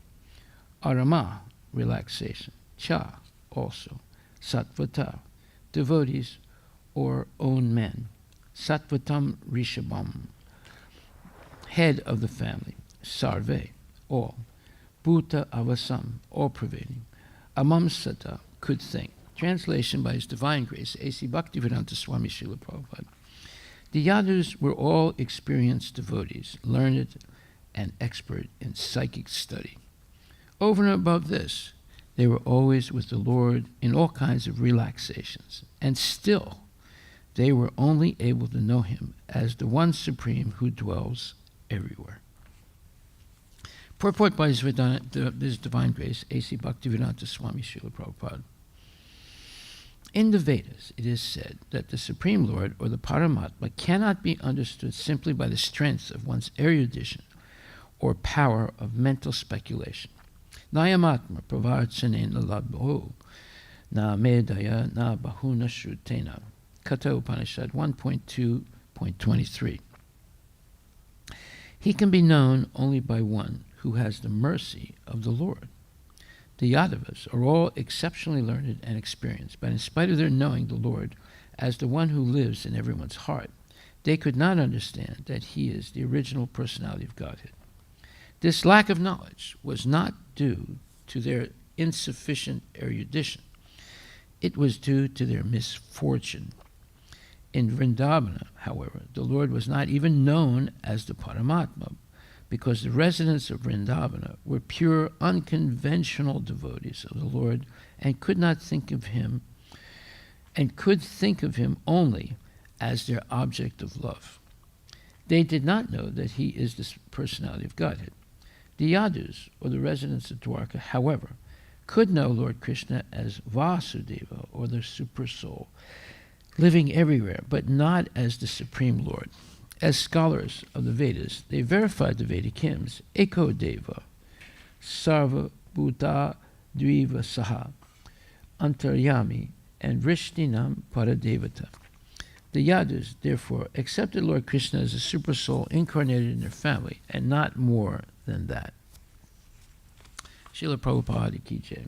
Arama, relaxation. Cha, also. Satvata, devotees or own men. Satvatam Rishabham, head of the family. Sarve, all. Bhuta Avasam, all-pervading. Amamsata, could think. Translation by His Divine Grace, A.C. Bhaktivedanta Swami Srila Prabhupada. The Yadus were all experienced devotees, learned and expert in psychic study. Over and above this, they were always with the Lord in all kinds of relaxations, and still they were only able to know Him as the One Supreme who dwells everywhere. Purport by His Divine Grace, A.C. Bhaktivedanta Swami Srila Prabhupada. In the Vedas, it is said that the Supreme Lord, or the Paramatma, cannot be understood simply by the strength of one's erudition or power of mental speculation. Nayamatma pravarchanena labho na medaya na bahuna shrutena. Katha Upanishad 1.2.23. He can be known only by one who has the mercy of the Lord. The Yadavas are all exceptionally learned and experienced, but in spite of their knowing the Lord as the one who lives in everyone's heart, they could not understand that He is the original personality of Godhead. This lack of knowledge was not due to their insufficient erudition. It was due to their misfortune. In Vrindavana, however, the Lord was not even known as the Paramatma, because the residents of Vrindavana were pure, unconventional devotees of the Lord and could think of Him only as their object of love. They did not know that He is the personality of Godhead. The Yadus, or the residents of Dwarka, however, could know Lord Krishna as Vasudeva, or the Super Soul, living everywhere, but not as the Supreme Lord. As scholars of the Vedas, they verified the Vedic hymns, Eko Deva, Sarva Bhuta Dviva Saha, Antaryami, and Vrishtinam Paradevata. The Yadus, therefore, accepted Lord Krishna as a super soul incarnated in their family, and not more than that. Srila Prabhupada Ki Jai.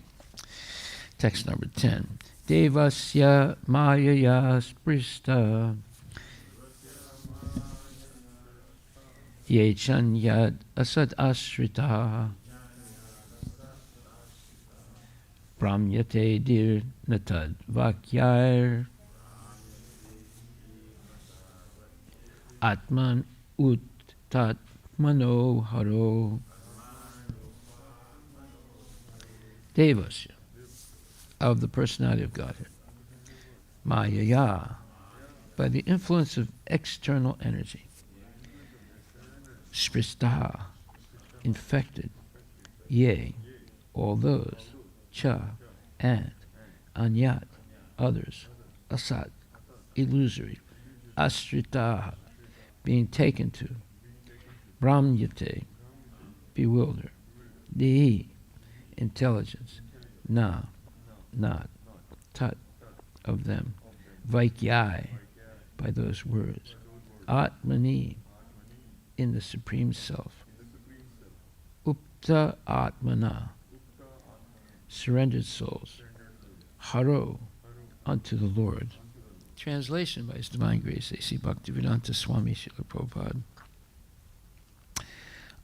Text number 10. Devasya Mayaya Sprista Yechan Yad Asad Ashrita Brahmyate Dir Natad Vakyar Atman Uttat Manoharo. Devasya, of the personality of Godhead. Mayaya, by the influence of external energy. Spristaha, infected. Yea, all those. Cha, and. Anyat, others. Asat, illusory. Astritaha, being taken to. Brahmyate, bewildered. Dihi, intelligence. Na, not. Tat, of them. Vaikyai, by those words. Atmani, in the Supreme Self. Upta Atmana, surrendered souls. Haro, unto the Lord. Translation by His Divine Grace, A.C. Bhaktivedanta Swami Srila Prabhupada.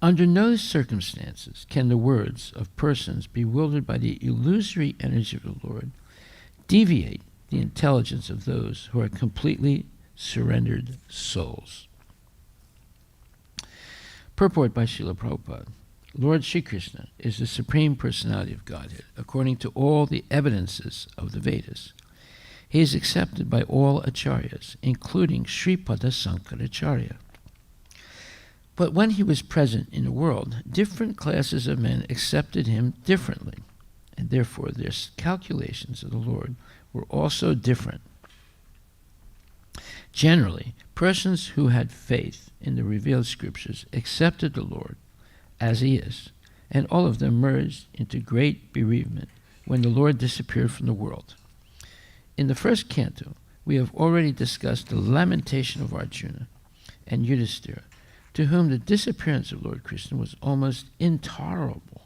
Under no circumstances can the words of persons bewildered by the illusory energy of the Lord deviate the intelligence of those who are completely surrendered souls. Purport by Srila Prabhupada. Lord Sri Krishna is the Supreme Personality of Godhead, according to all the evidences of the Vedas. He is accepted by all acharyas, including Sripada Sankaracharya. But when he was present in the world, different classes of men accepted him differently, and therefore their calculations of the Lord were also different. Generally, persons who had faith in the revealed scriptures accepted the Lord as he is, and all of them merged into great bereavement when the Lord disappeared from the world. In the first canto, we have already discussed the lamentation of Arjuna and Yudhisthira, to whom the disappearance of Lord Krishna was almost intolerable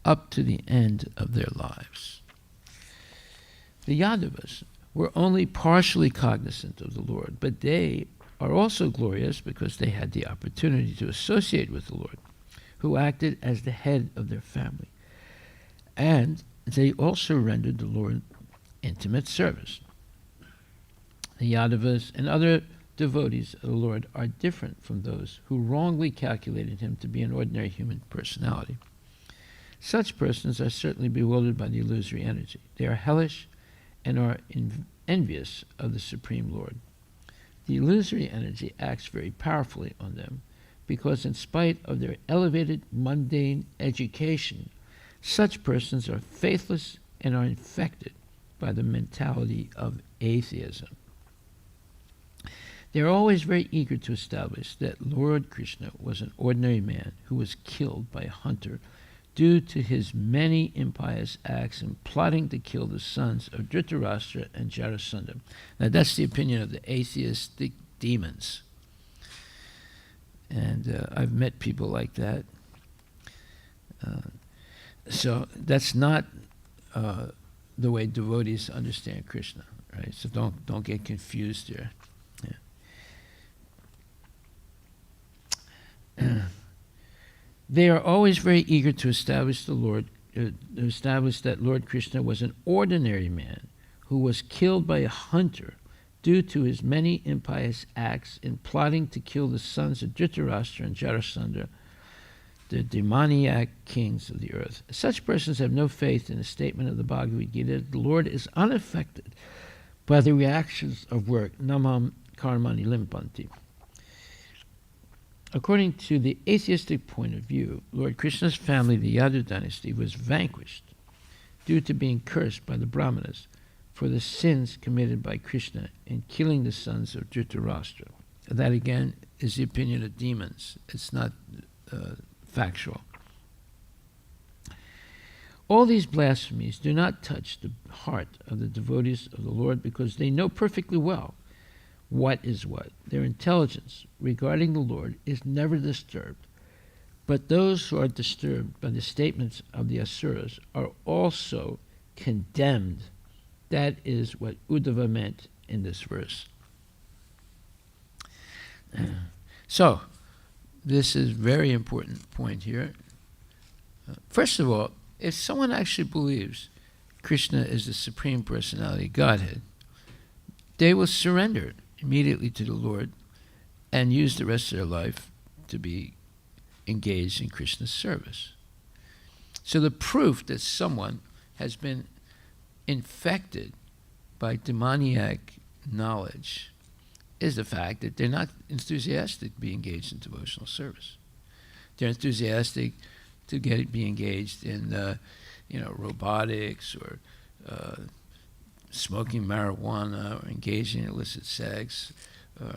up to the end of their lives. The Yadavas were only partially cognizant of the Lord, but they are also glorious because they had the opportunity to associate with the Lord, who acted as the head of their family. And they also rendered the Lord intimate service. The Yadavas and other devotees of the Lord are different from those who wrongly calculated him to be an ordinary human personality. Such persons are certainly bewildered by the illusory energy. They are hellish and are envious of the Supreme Lord. The illusory energy acts very powerfully on them because in spite of their elevated mundane education, such persons are faithless and are infected by the mentality of atheism. They are always very eager to establish that Lord Krishna was an ordinary man who was killed by a hunter due to his many impious acts in plotting to kill the sons of Dhritarashtra and Jarasandha. Now that's the opinion of the atheistic demons. And I've met people like that. So that's not the way devotees understand Krishna, right? So don't get confused here. Yeah. They are always very eager to establish that Lord Krishna was an ordinary man who was killed by a hunter due to his many impious acts in plotting to kill the sons of Dhritarashtra and Jarasandha, the demoniac kings of the earth. Such persons have no faith in the statement of the Bhagavad-Gita that the Lord is unaffected by the reactions of work, namam karmani limpanti. According to the atheistic point of view, Lord Krishna's family, the Yadu dynasty, was vanquished due to being cursed by the Brahmanas for the sins committed by Krishna in killing the sons of Dhritarashtra. That again is the opinion of demons. It's not factual. All these blasphemies do not touch the heart of the devotees of the Lord because they know perfectly well what is what. Their intelligence regarding the Lord is never disturbed. But those who are disturbed by the statements of the Asuras are also condemned. That is what Uddhava meant in this verse. So, this is a very important point here. First of all, if someone actually believes Krishna is the Supreme Personality of Godhead, they will surrender immediately to the Lord and use the rest of their life to be engaged in Krishna's service. So the proof that someone has been infected by demoniac knowledge is the fact that they're not enthusiastic to be engaged in devotional service. They're enthusiastic to be engaged in robotics or smoking marijuana or engaging in illicit sex,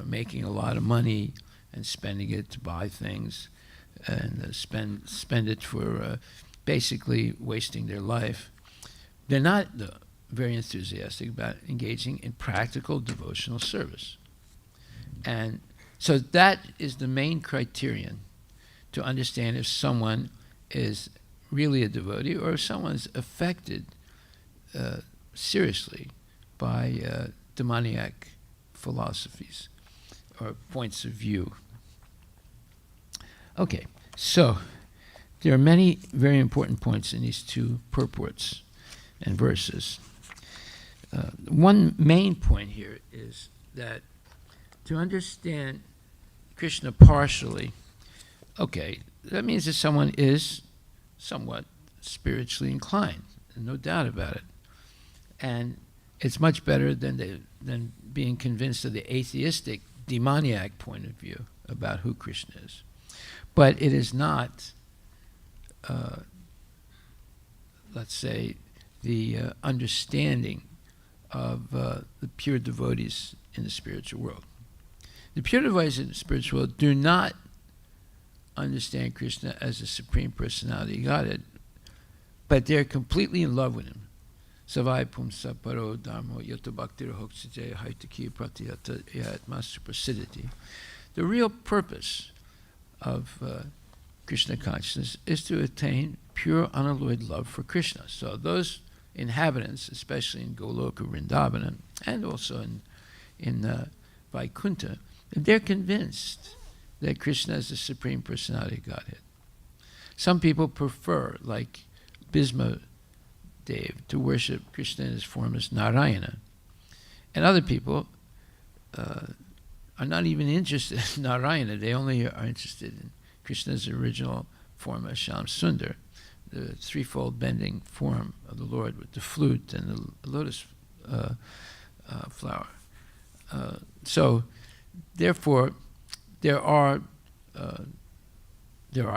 making a lot of money and spending it to buy things and spend it for basically wasting their life. They're not very enthusiastic about engaging in practical devotional service. And so that is the main criterion to understand if someone is really a devotee or if someone's affected seriously by demoniac philosophies or points of view. Okay, so there are many very important points in these two purports and verses. One main point here is that to understand Krishna partially, okay, that means that someone is somewhat spiritually inclined, no doubt about it. And it's much better than being convinced of the atheistic, demoniac point of view about who Krishna is. But it is not, let's say, the understanding of the pure devotees in the spiritual world. The pure devotees in the spiritual world do not understand Krishna as the Supreme Personality of Godhead, but they're completely in love with him. Savai pumsa paro dharmo yata bhakti hoksite haitaki pratiyata yatmas prasidati. The real purpose of Krishna consciousness is to attain pure unalloyed love for Krishna. So those inhabitants, especially in Goloka Vrindavana and also in Vaikuntha, they're convinced that Krishna is the Supreme Personality of Godhead. Some people prefer, like Bhisma Dev, to worship Krishna in his form as Narayana. And other people are not even interested in Narayana. They only are interested in Krishna's original form as Shyam Sundar, the threefold bending form of the Lord with the flute and the lotus flower. So, therefore, there are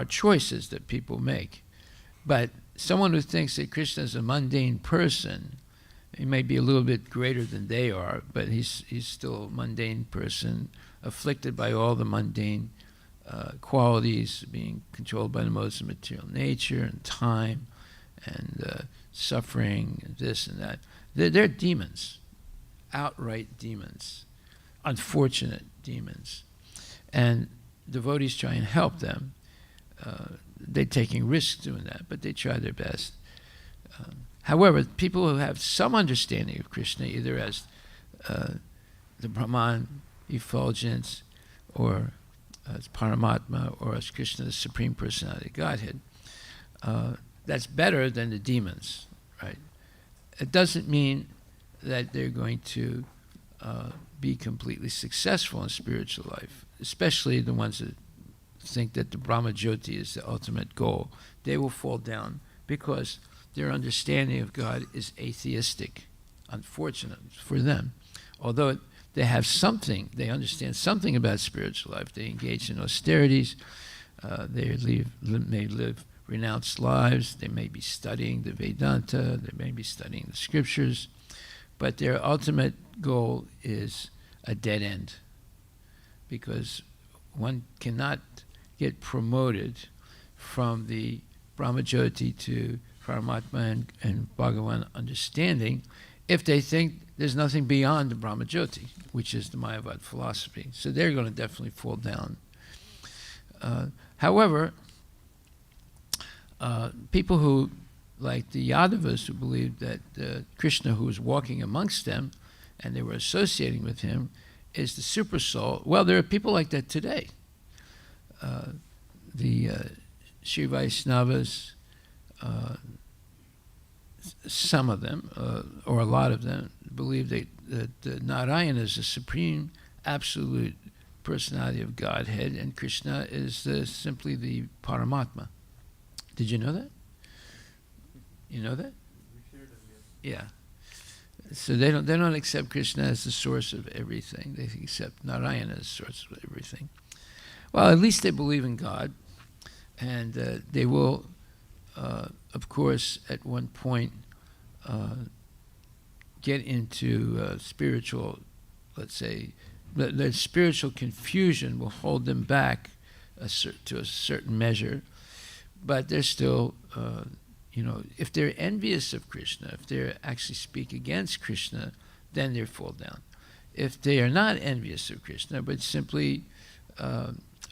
choices that people make. But someone who thinks that Krishna is a mundane person, he may be a little bit greater than they are, but he's still a mundane person, afflicted by all the mundane qualities, being controlled by the modes of material nature and time and suffering and this and that. They're demons, outright demons, unfortunate demons. And devotees try and help them. They're taking risks doing that, but they try their best. However, people who have some understanding of Krishna, either as the Brahman effulgence, or as Paramatma, or as Krishna, the Supreme Personality of Godhead, that's better than the demons, right? It doesn't mean that they're going to be completely successful in spiritual life, especially the ones that think that the Brahma Jyoti is the ultimate goal. They will fall down because their understanding of God is atheistic, unfortunate for them. Although they have something, they understand something about spiritual life. They engage in austerities, they may live renounced lives, they may be studying the Vedanta, they may be studying the scriptures, but their ultimate goal is a dead end, because one cannot get promoted from the Brahmajyoti to Paramatma and Bhagavan understanding if they think there's nothing beyond the Brahmajyoti, which is the Mayavad philosophy. So they're going to definitely fall down. However, people who, like the Yadavas, who believed that Krishna, who was walking amongst them, and they were associating with him, is the super soul. Well, there are people like that today. The Sri Vaishnavas, some of them, or a lot of them, believe that Narayana is the supreme, absolute personality of Godhead, and Krishna is simply the Paramatma. Did you know that? You know that? Yeah. So they don't accept Krishna as the source of everything. They accept Narayana as the source of everything. Well, at least they believe in God, and they will, of course, at one point get into spiritual, let's say, the spiritual confusion will hold them back to a certain measure, but they're still, if they're envious of Krishna, if they actually speak against Krishna, then they fall down. If they are not envious of Krishna, but simply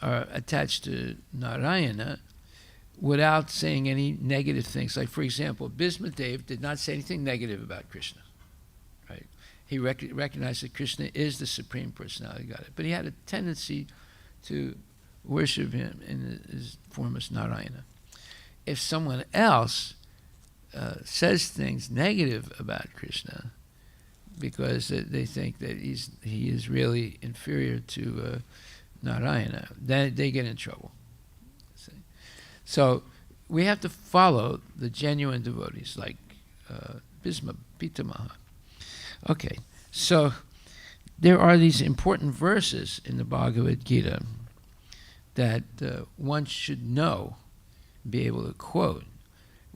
are attached to Narayana without saying any negative things. Like, for example, Bhisma Dev did not say anything negative about Krishna, right? He recognized that Krishna is the Supreme Personality of Godhead, but he had a tendency to worship him in his form as Narayana. If someone else says things negative about Krishna because they think that he is really inferior to Narayana, then they get in trouble. See? So we have to follow the genuine devotees like Bhisma Pitamaha. Okay, so there are these important verses in the Bhagavad-Gita that one should know, be able to quote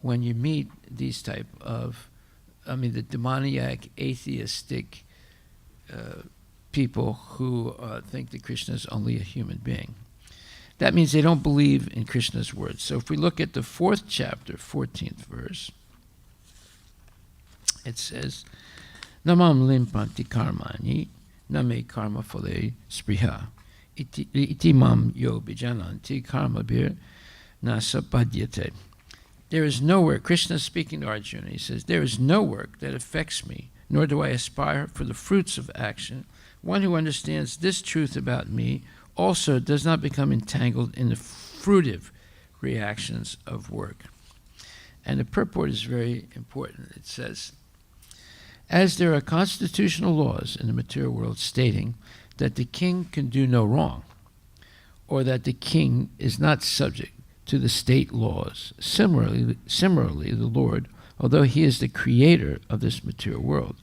when you meet these type of, the demoniac, atheistic people who think that Krishna is only a human being. That means they don't believe in Krishna's words. So if we look at the 4th chapter, 14th verse, it says, Namam limpanti karmani, name karma phale spriha, iti mam yo bijananti karma bir nasa padyate. There is no work, Krishna is speaking to Arjuna, he says, there is no work that affects me, nor do I aspire for the fruits of action. One who understands this truth about me also does not become entangled in the fruitive reactions of work. And the purport is very important. It says, as there are constitutional laws in the material world stating that the king can do no wrong, or that the king is not subject to the state laws, similarly, the Lord, although he is the creator of this material world,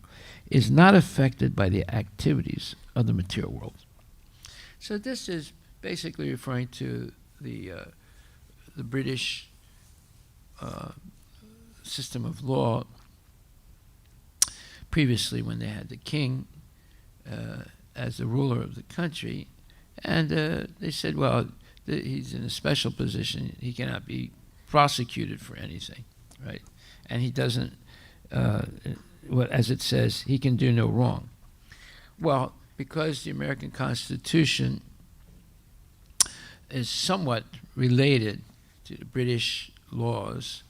is not affected by the activities of the material world. So this is basically referring to the British system of law previously, when they had the king as the ruler of the country, and they said, well, he's in a special position, he cannot be prosecuted for anything, right? And he doesn't, as it says, he can do no wrong. Well, because the American Constitution is somewhat related to the British laws,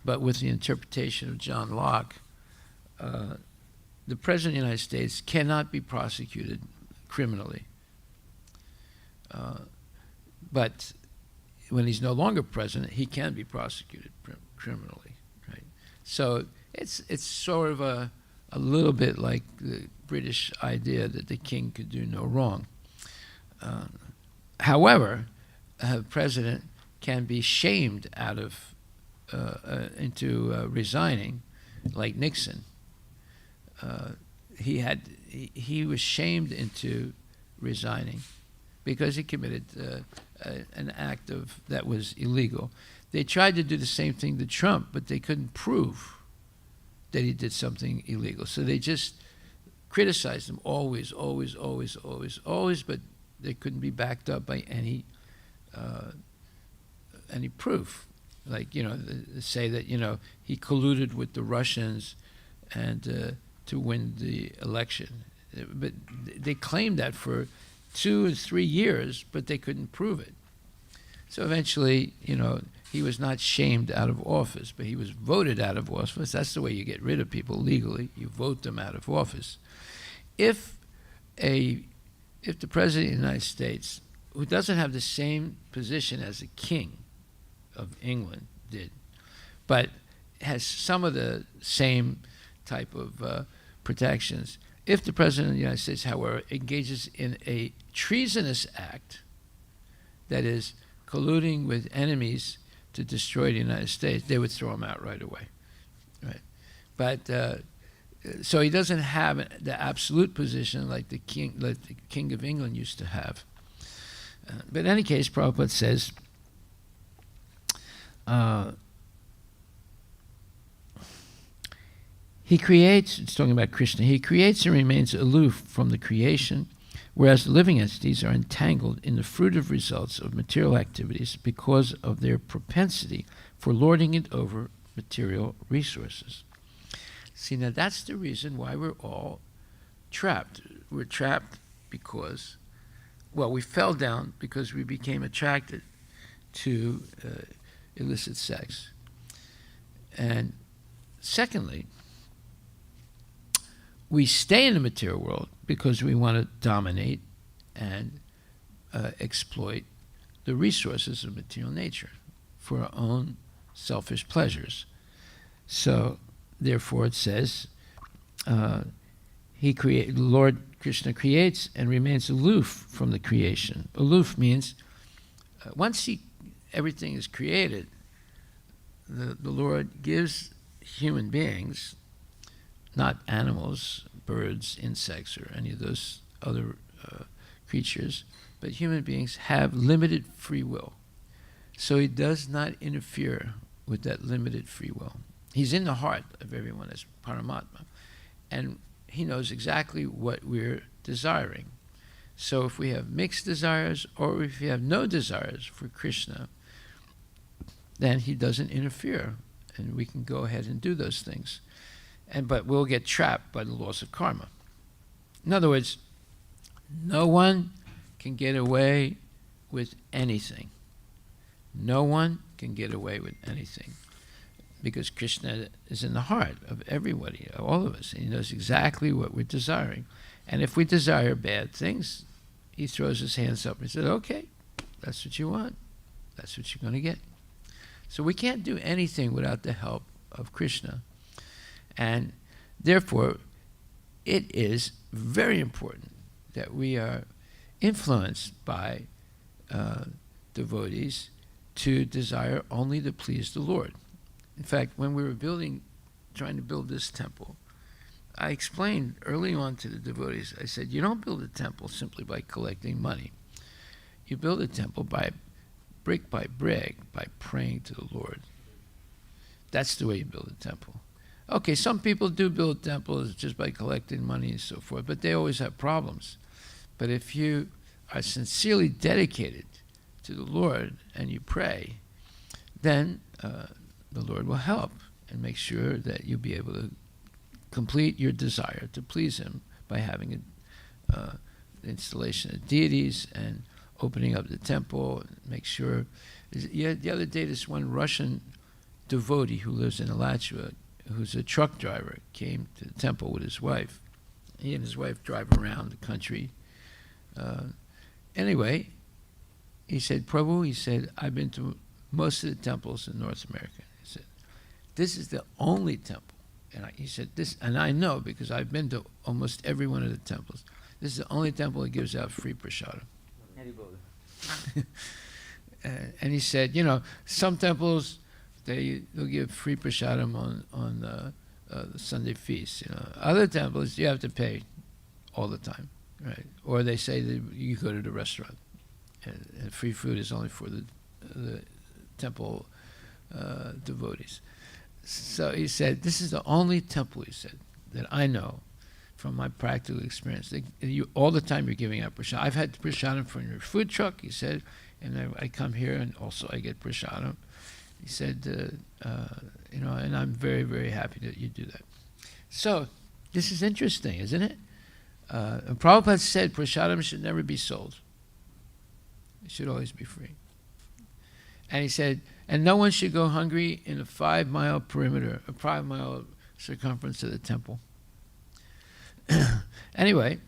but with the interpretation of John Locke, the President of the United States cannot be prosecuted criminally. But when he's no longer president, he can be prosecuted criminally, right? So it's sort of a little bit like the British idea that the king could do no wrong. However, a president can be shamed out of into resigning, like Nixon. He was shamed into resigning because he committed an act that was illegal. They tried to do the same thing to Trump, but they couldn't prove that he did something illegal. So they just criticized him always, but they couldn't be backed up by any proof. Like, say that, he colluded with the Russians and to win the election. But they claimed that for 2 or 3 years, but they couldn't prove it. So eventually, he was not shamed out of office, but he was voted out of office. That's the way you get rid of people legally. You vote them out of office. If the President of the United States, who doesn't have the same position as the King of England did, but has some of the same type of protections, if the President of the United States, however, engages in a treasonous act, that is, colluding with enemies to destroy the United States, they would throw him out right away, right? But so he doesn't have the absolute position like the King of England used to have. But in any case, Prabhupada says, he creates, it's talking about Krishna, he creates and remains aloof from the creation, whereas the living entities are entangled in the fruitive results of material activities because of their propensity for lording it over material resources. See, now that's the reason why we're all trapped. We're trapped because, well, we fell down because we became attracted to illicit sex. And secondly, we stay in the material world because we want to dominate and exploit the resources of material nature for our own selfish pleasures. So, therefore, it says, Lord Krishna creates and remains aloof from the creation. Aloof means once everything is created, the Lord gives human beings, not animals, birds, insects, or any of those other creatures, but human beings have limited free will. So he does not interfere with that limited free will. He's in the heart of everyone as Paramatma, and he knows exactly what we're desiring. So if we have mixed desires, or if we have no desires for Krishna, then he doesn't interfere, and we can go ahead and do those things. But we'll get trapped by the laws of karma. In other words, no one can get away with anything. No one can get away with anything, because Krishna is in the heart of everybody, all of us, and he knows exactly what we're desiring. And if we desire bad things, he throws his hands up and says, okay, that's what you want. That's what you're going to get. So we can't do anything without the help of Krishna. And therefore, it is very important that we are influenced by devotees to desire only to please the Lord. In fact, when we were trying to build this temple, I explained early on to the devotees, I said, you don't build a temple simply by collecting money. You build a temple brick by brick, by praying to the Lord. That's the way you build a temple. Okay, some people do build temples just by collecting money and so forth, but they always have problems. But if you are sincerely dedicated to the Lord and you pray, then the Lord will help and make sure that you'll be able to complete your desire to please him by having an installation of deities and opening up the temple. Make sure. The other day, this one Russian devotee who lives in Alachua, who's a truck driver, came to the temple with his wife. He and his wife drive around the country. Anyway, he said, Prabhu, he said, I've been to most of the temples in North America. He said, this is the only temple. And he said, and I know because I've been to almost every one of the temples. This is the only temple that gives out free prasadam. And he said, some temples, they'll give free prasadam on the Sunday feast. Other temples, you have to pay all the time, right? Or they say that you go to the restaurant, and free food is only for the temple devotees. So he said, this is the only temple, he said, that I know from my practical experience. All the time you're giving out prasadam. I've had prasadam from your food truck, he said, and I come here and also I get prasadam. He said, and I'm very, very happy that you do that. So this is interesting, isn't it? And Prabhupada said prasadam should never be sold. It should always be free. And he said, and no one should go hungry in a 5-mile perimeter, a 5-mile circumference of the temple. Anyway,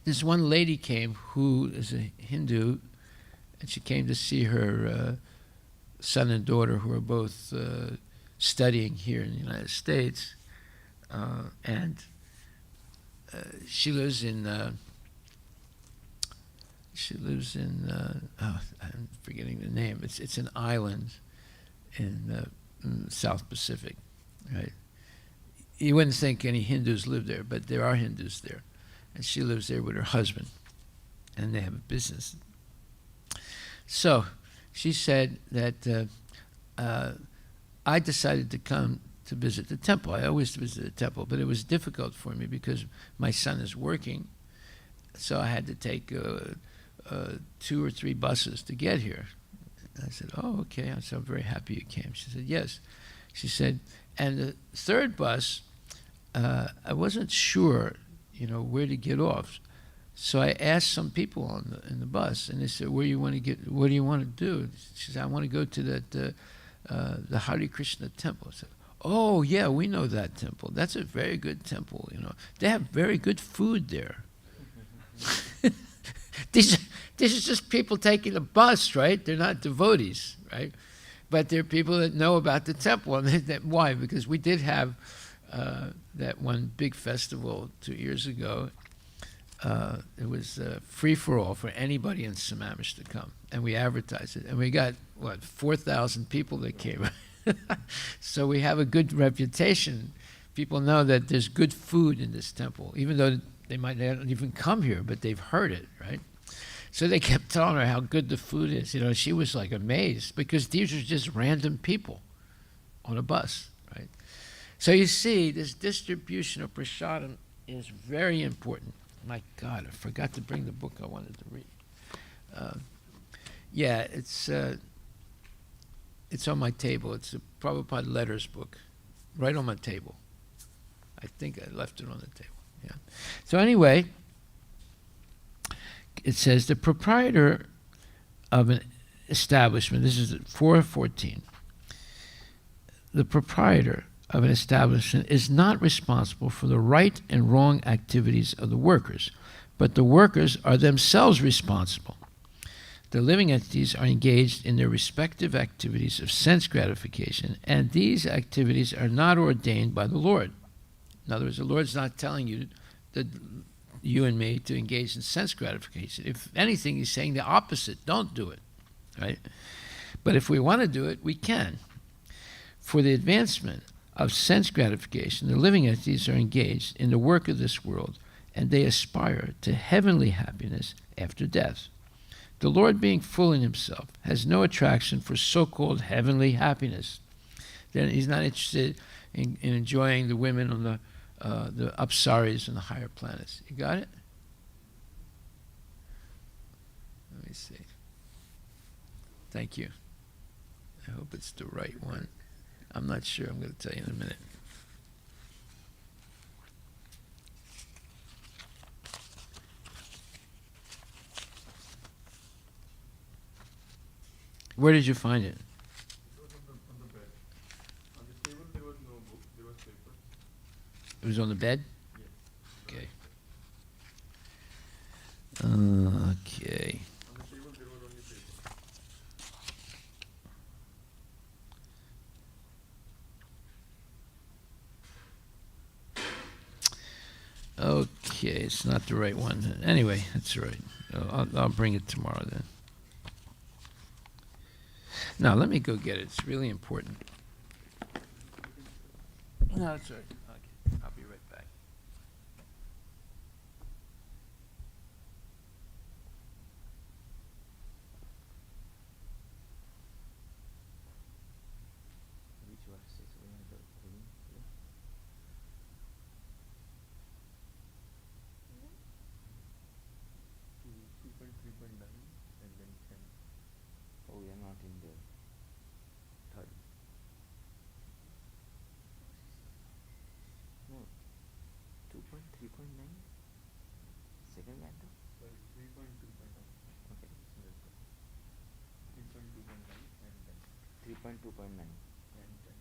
this one lady came who is a Hindu, and she came to see her son and daughter, who are both studying here in the United States. And she lives in I'm forgetting the name. It's an island in South Pacific, right? You wouldn't think any Hindus live there, but there are Hindus there. And she lives there with her husband, and they have a business. So she said that I decided to come to visit the temple. I always visit the temple, but it was difficult for me because my son is working, so I had to take 2 or 3 buses to get here. And I said, oh, okay. So I'm very happy you came. She said, yes. She said, and the 3rd bus, I wasn't sure, where to get off. So I asked some people in the bus, and they said, what do you want to do? She said, I want to go to the Hare Krishna temple. I said, Oh, yeah, we know that temple. That's a very good temple, you know. They have very good food there. These are just people taking a bus, right? They're not devotees, right? But they're people that know about the temple. And why? Because we did have that one big festival 2 years ago. It was free for all for anybody in Sammamish to come. And we advertised it. And we got, 4,000 people that came. So we have a good reputation. People know that there's good food in this temple, even though they might not even come here, but they've heard it, right? So they kept telling her how good the food is. You know, she was like amazed because these are just random people on a bus, right? So you see, this distribution of prasadam is very important. My God, I forgot to bring the book I wanted to read. Yeah, it's on my table. It's a Prabhupada Letters book, right on my table. I think I left it on the table. Yeah. So anyway, it says the proprietor of an establishment. This is 4:14. The proprietor of an establishment is not responsible for the right and wrong activities of the workers, but the workers are themselves responsible. The living entities are engaged in their respective activities of sense gratification, and these activities are not ordained by the Lord. In other words, the Lord's not telling you that you and me to engage in sense gratification. If anything, he's saying the opposite. Don't do it, right? But if we want to do it, we can. For the advancement of sense gratification, the living entities are engaged in the work of this world, and they aspire to heavenly happiness after death. The Lord, being full in himself, has no attraction for so-called heavenly happiness. Then he's not interested in enjoying the women on the apsaris and the higher planets. You got it? Let me see. Thank you. I hope it's the right one. I'm not sure. I'm going to tell you in a minute. Where did you find it? It was on the bed. On the table there was no book, there was paper. It was on the bed? Yes. Okay. Okay. On the table there was only paper. Okay, it's not the right one. Anyway, that's all right. I'll bring it tomorrow then. Now, let me go get it. It's really important. No, that's all right. Okay, I'll be right back. And then 10. Oh, we are not in the third. No. 2.3.9. Second canto. Sorry, 3.2.9. Okay. 3.2.9 and 10. 3.2.9. And 10.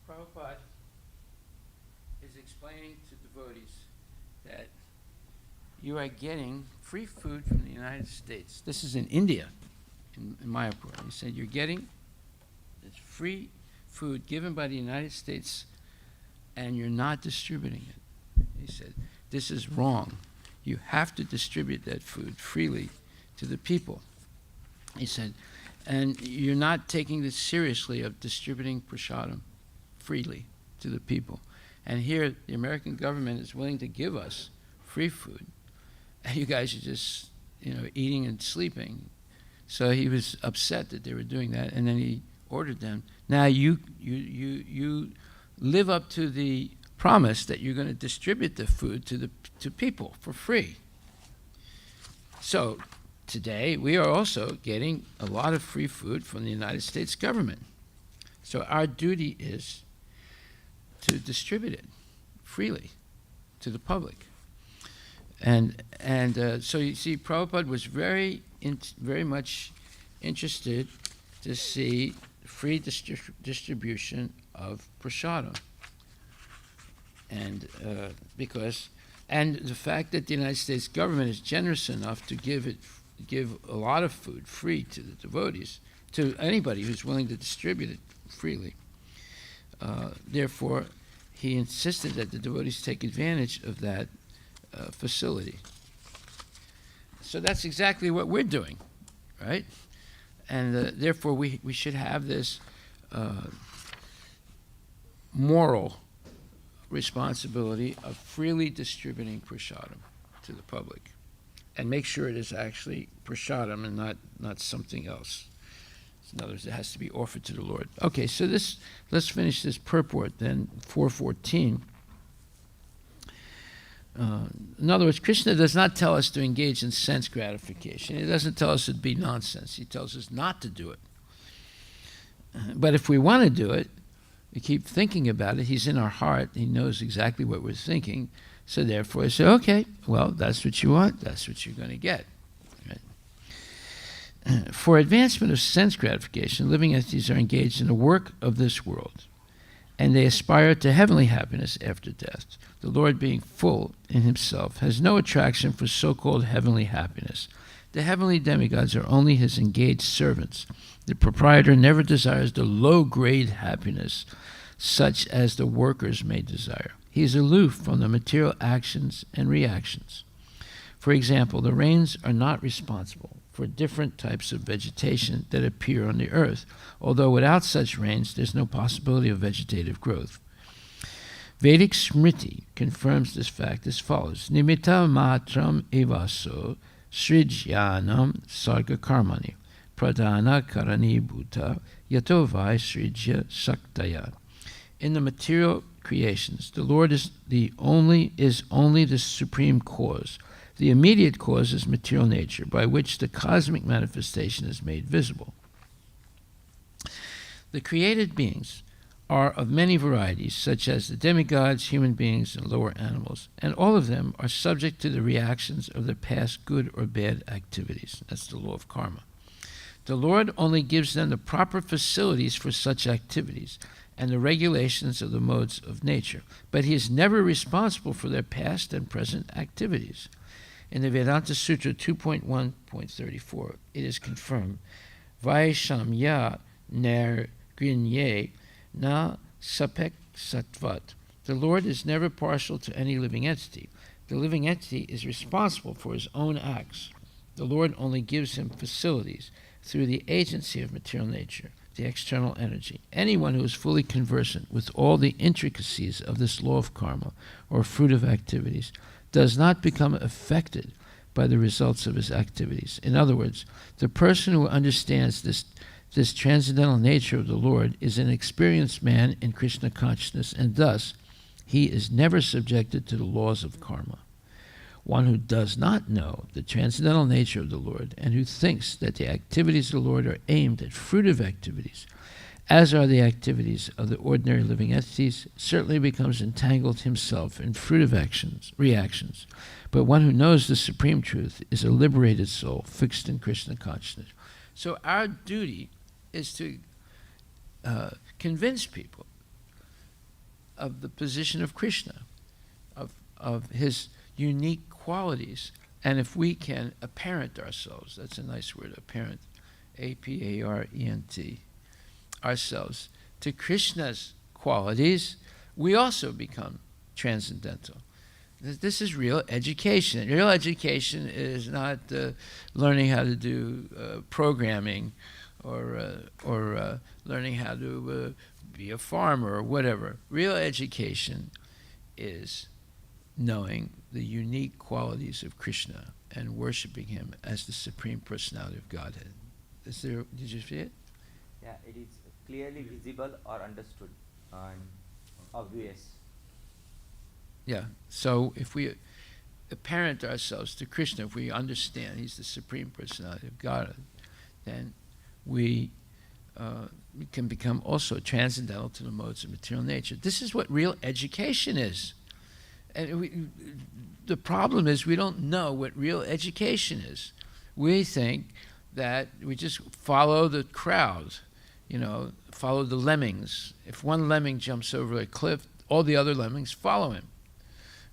Prabhupada is explaining to devotees that you are getting free food from the United States. This is in India, in Mayapur. He said you're getting this free food given by the United States and you're not distributing it. He said, this is wrong. You have to distribute that food freely to the people. He said, and you're not taking this seriously of distributing prasadam freely to the people. And here, the American government is willing to give us free food. And you guys are just, eating and sleeping. So he was upset that they were doing that, and then he ordered them. Now you live up to the promise that you're going to distribute the food to people for free. So today, we are also getting a lot of free food from the United States government. So our duty is to distribute it freely to the public. And so you see, Prabhupada was very much interested to see free distribution of prasadam. And the fact that the United States government is generous enough to give a lot of food free to the devotees, to anybody who's willing to distribute it freely. Therefore, he insisted that the devotees take advantage of that facility. So that's exactly what we're doing, right? And therefore, we should have this moral responsibility of freely distributing prasadam to the public, and make sure it is actually prasadam and not something else. In other words, it has to be offered to the Lord. Okay, so let's finish this purport then, 414. In other words, Krishna does not tell us to engage in sense gratification. He doesn't tell us it'd be nonsense. He tells us not to do it. But if we want to do it, we keep thinking about it. He's in our heart. He knows exactly what we're thinking. So therefore, I say, okay, well, that's what you want. That's what you're going to get. Right? For advancement of sense gratification, living entities are engaged in the work of this world, and they aspire to heavenly happiness after death. The Lord, being full in himself, has no attraction for so-called heavenly happiness. The heavenly demigods are only his engaged servants. The proprietor never desires the low-grade happiness, such as the workers may desire. He is aloof from the material actions and reactions. For example, the rains are not responsible for different types of vegetation that appear on the earth, although without such rains, there's no possibility of vegetative growth. Vedic Smriti confirms this fact as follows: Nimitta matram evaso srijyanam sarga karmani pradana karani bhuta yato vai srijya saktaya. In the material creations, the Lord is only the supreme cause. The immediate cause is material nature, by which the cosmic manifestation is made visible. The created beings are of many varieties, such as the demigods, human beings, and lower animals, and all of them are subject to the reactions of their past good or bad activities. That's the law of karma. The Lord only gives them the proper facilities for such activities and the regulations of the modes of nature, but he is never responsible for their past and present activities. In the Vedanta Sutra 2.1.34, it is confirmed, Vaishamya ner grinye na sapek sattvat. The Lord is never partial to any living entity. The living entity is responsible for his own acts. The Lord only gives him facilities through the agency of material nature, the external energy. Anyone who is fully conversant with all the intricacies of this law of karma, or fruit of activities, does not become affected by the results of his activities. In other words, the person who understands this transcendental nature of the Lord is an experienced man in Krishna consciousness, and thus he is never subjected to the laws of karma. One who does not know the transcendental nature of the Lord and who thinks that the activities of the Lord are aimed at fruitive activities, as are the activities of the ordinary living entities, certainly becomes entangled himself in fruitive reactions. But one who knows the supreme truth is a liberated soul fixed in Krishna consciousness. So our duty is to convince people of the position of Krishna, of his unique qualities. And if we can apparent ourselves, that's a nice word, apparent, A-P-A-R-E-N-T, ourselves to Krishna's qualities, we also become transcendental. This is real education. Real education is not learning how to do programming or learning how to be a farmer or whatever. Real education is knowing the unique qualities of Krishna and worshiping him as the Supreme Personality of Godhead. Did you see it? Yeah, it is clearly visible or understood and obvious. Yeah, so if we apparent ourselves to Krishna, if we understand he's the Supreme Personality of Godhead, then we can become also transcendental to the modes of material nature. This is what real education is. And the problem is we don't know what real education is. We think that we just follow the crowd, follow the lemmings. If one lemming jumps over a cliff, all the other lemmings follow him,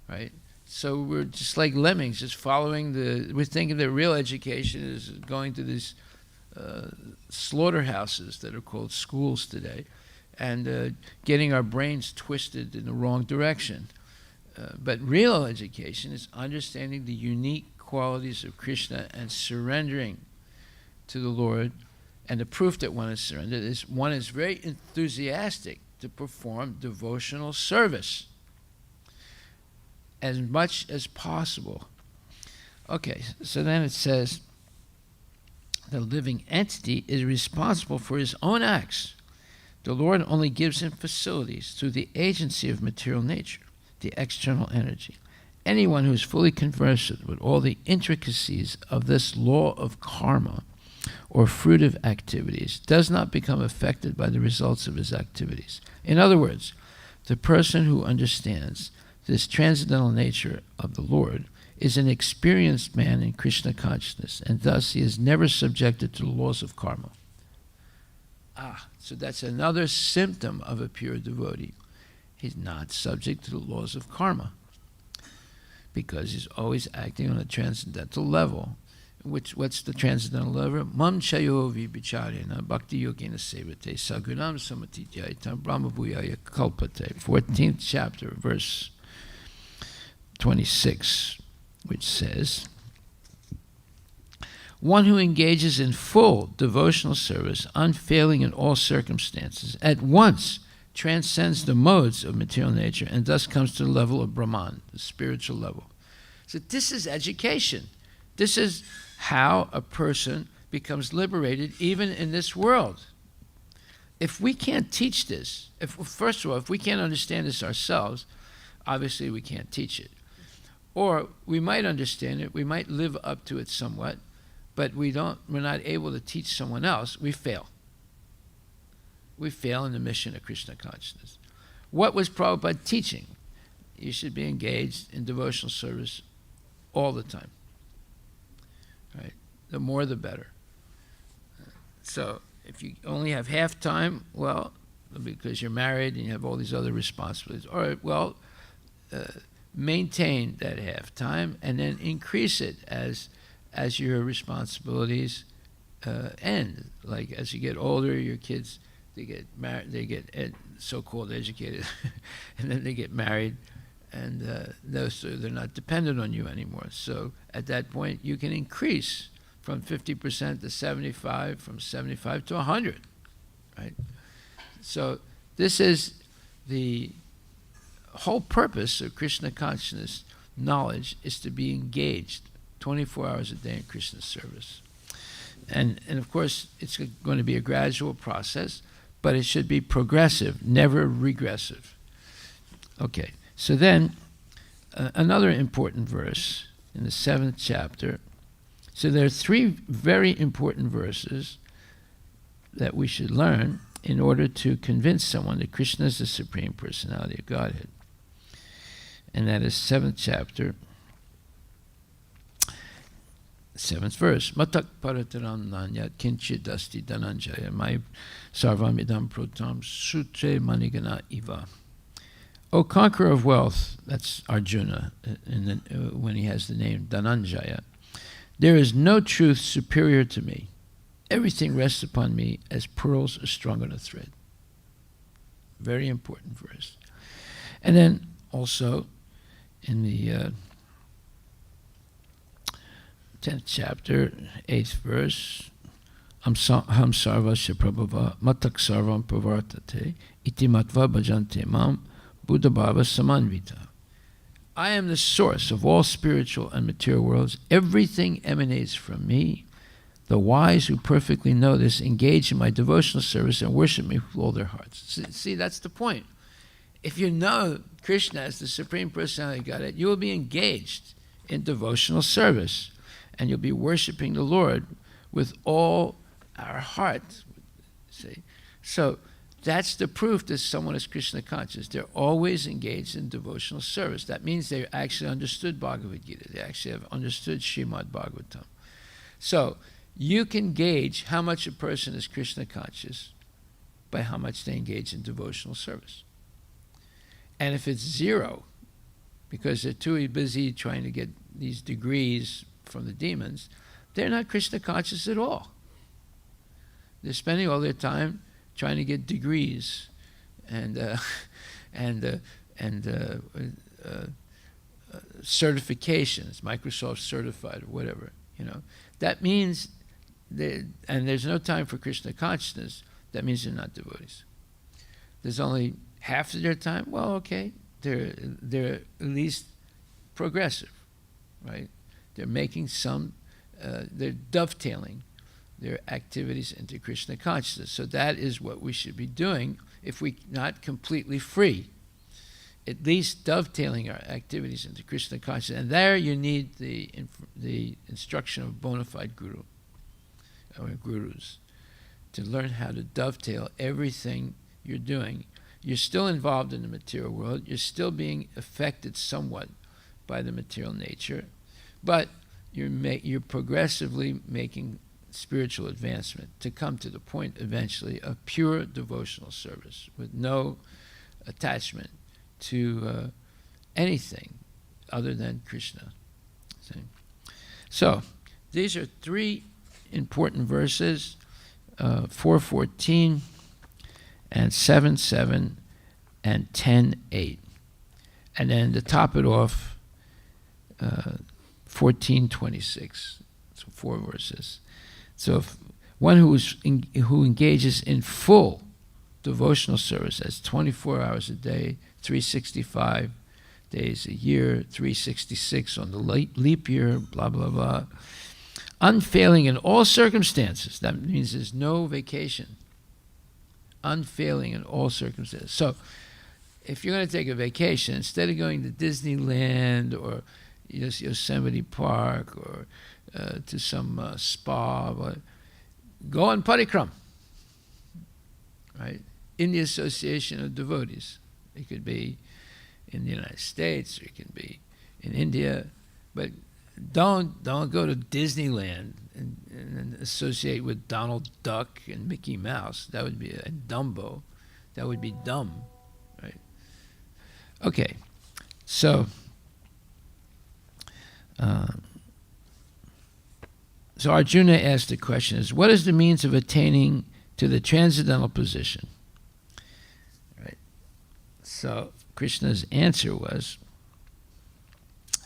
right? So we're just like lemmings, just following we're thinking that real education is going to these slaughterhouses that are called schools today and getting our brains twisted in the wrong direction. But real education is understanding the unique qualities of Krishna and surrendering to the Lord. And the proof that one is surrendered is one is very enthusiastic to perform devotional service as much as possible. Okay, so then it says the living entity is responsible for his own acts. The Lord only gives him facilities through the agency of material nature, the external energy. Anyone who is fully conversant with all the intricacies of this law of karma or fruitive activities does not become affected by the results of his activities. In other words, the person who understands this transcendental nature of the Lord is an experienced man in Krishna consciousness, and thus he is never subjected to the laws of karma. So that's another symptom of a pure devotee. He's not subject to the laws of karma because he's always acting on a transcendental level. What's the transcendental level? Mam chayo vibicharena bhakti yogena sevate sagunam samatidhyaitam brahmabhuyaya kalpate. 14th chapter, verse 26, which says, one who engages in full devotional service, unfailing in all circumstances, at once transcends the modes of material nature and thus comes to the level of Brahman, the spiritual level. So this is education. This is how a person becomes liberated even in this world. If we can't teach this, first of all, if we can't understand this ourselves, obviously we can't teach it. Or we might understand it, we might live up to it somewhat, but we're not able to teach someone else, we fail. We fail in the mission of Krishna consciousness. What was Prabhupada teaching? You should be engaged in devotional service all the time. Right? The more the better. So if you only have half time, well, because you're married and you have all these other responsibilities, all right, well, maintain that half time and then increase it as your responsibilities end. Like as you get older, your kids, they get married, they get so-called educated, and then they get married, and so they're not dependent on you anymore. So at that point, you can increase from 50% to 75, from 75 to 100, right? So this is the whole purpose of Krishna consciousness knowledge, is to be engaged 24 hours a day in Krishna service. And of course, it's going to be a gradual process, but it should be progressive, never regressive. Okay, so then another important verse in the 7th chapter. So there are 3 very important verses that we should learn in order to convince someone that Krishna is the Supreme Personality of Godhead. And that is 7th chapter, 7th verse. Matak parataram nanyat kinchit asti dhananjaya mai sarvamidam protam sutre manigana iva. O conqueror of wealth, that's Arjuna, when he has the name Dhananjaya, there is no truth superior to me. Everything rests upon me as pearls are strung on a thread. Very important verse. And then also in the 10th chapter, 8th verse, Ham sarva shaprabhava matak sarvam pravartate iti matva bhajante mam buddhabhava samanvita. I am the source of all spiritual and material worlds. Everything emanates from me. The wise who perfectly know this engage in my devotional service and worship me with all their hearts. See, that's the point. If you know Krishna as the Supreme Personality of Godhead, you will be engaged in devotional service, and you'll be worshiping the Lord with all our heart. See? So that's the proof that someone is Krishna conscious. They're always engaged in devotional service. That means they actually understood Bhagavad-Gita. They actually have understood Srimad Bhagavatam. So you can gauge how much a person is Krishna conscious by how much they engage in devotional service. And if it's zero, because they're too busy trying to get these degrees from the demons, they're not Krishna conscious at all. They're spending all their time trying to get degrees and certifications, Microsoft certified or whatever. That means and there's no time for Krishna consciousness. That means they're not devotees. There's only half of their time. Well, okay, they're at least progressive, right? They're making some. They're dovetailing their activities into Krishna consciousness. So that is what we should be doing if we're not completely free. At least dovetailing our activities into Krishna consciousness. And there you need the instruction of a bona fide guru, or gurus, to learn how to dovetail everything you're doing. You're still involved in the material world. You're still being affected somewhat by the material nature, but you're progressively making spiritual advancement to come to the point eventually of pure devotional service with no attachment to anything other than Krishna. See? So these are three important verses, 4:14 and 7:7 and 10:8. And then to top it off, 14:26. So 4 verses. So if one who engages in full devotional service, that's 24 hours a day, 365 days a year, 366 on the leap year, blah, blah, blah. Unfailing in all circumstances. That means there's no vacation. Unfailing in all circumstances. So if you're going to take a vacation, instead of going to Disneyland or Yosemite Park or to some spa, go on parikram, right? In the association of devotees. It could be in the United States, or it can be in India, but don't go to Disneyland and associate with Donald Duck and Mickey Mouse. That would be a Dumbo. That would be dumb, right? Okay, so Arjuna asked the question is, what is the means of attaining to the transcendental position? Right. So Krishna's answer was,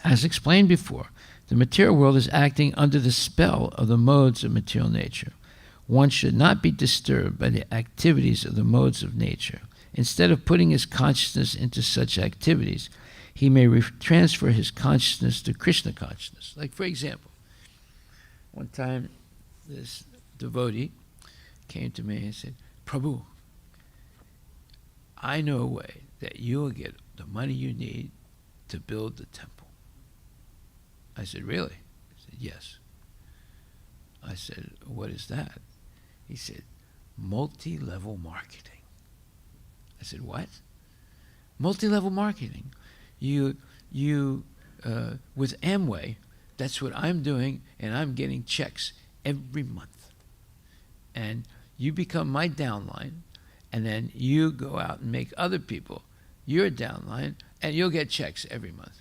as explained before, the material world is acting under the spell of the modes of material nature. One should not be disturbed by the activities of the modes of nature. Instead of putting his consciousness into such activities, he may transfer his consciousness to Krishna consciousness. Like, for example, one time this devotee came to me and said, Prabhu, I know a way that you will get the money you need to build the temple. I said, really? He said, yes. I said, what is that? He said, multi-level marketing. I said, what? Multi-level marketing. You with Amway, that's what I'm doing, and I'm getting checks every month. And you become my downline, and then you go out and make other people your downline, and you'll get checks every month.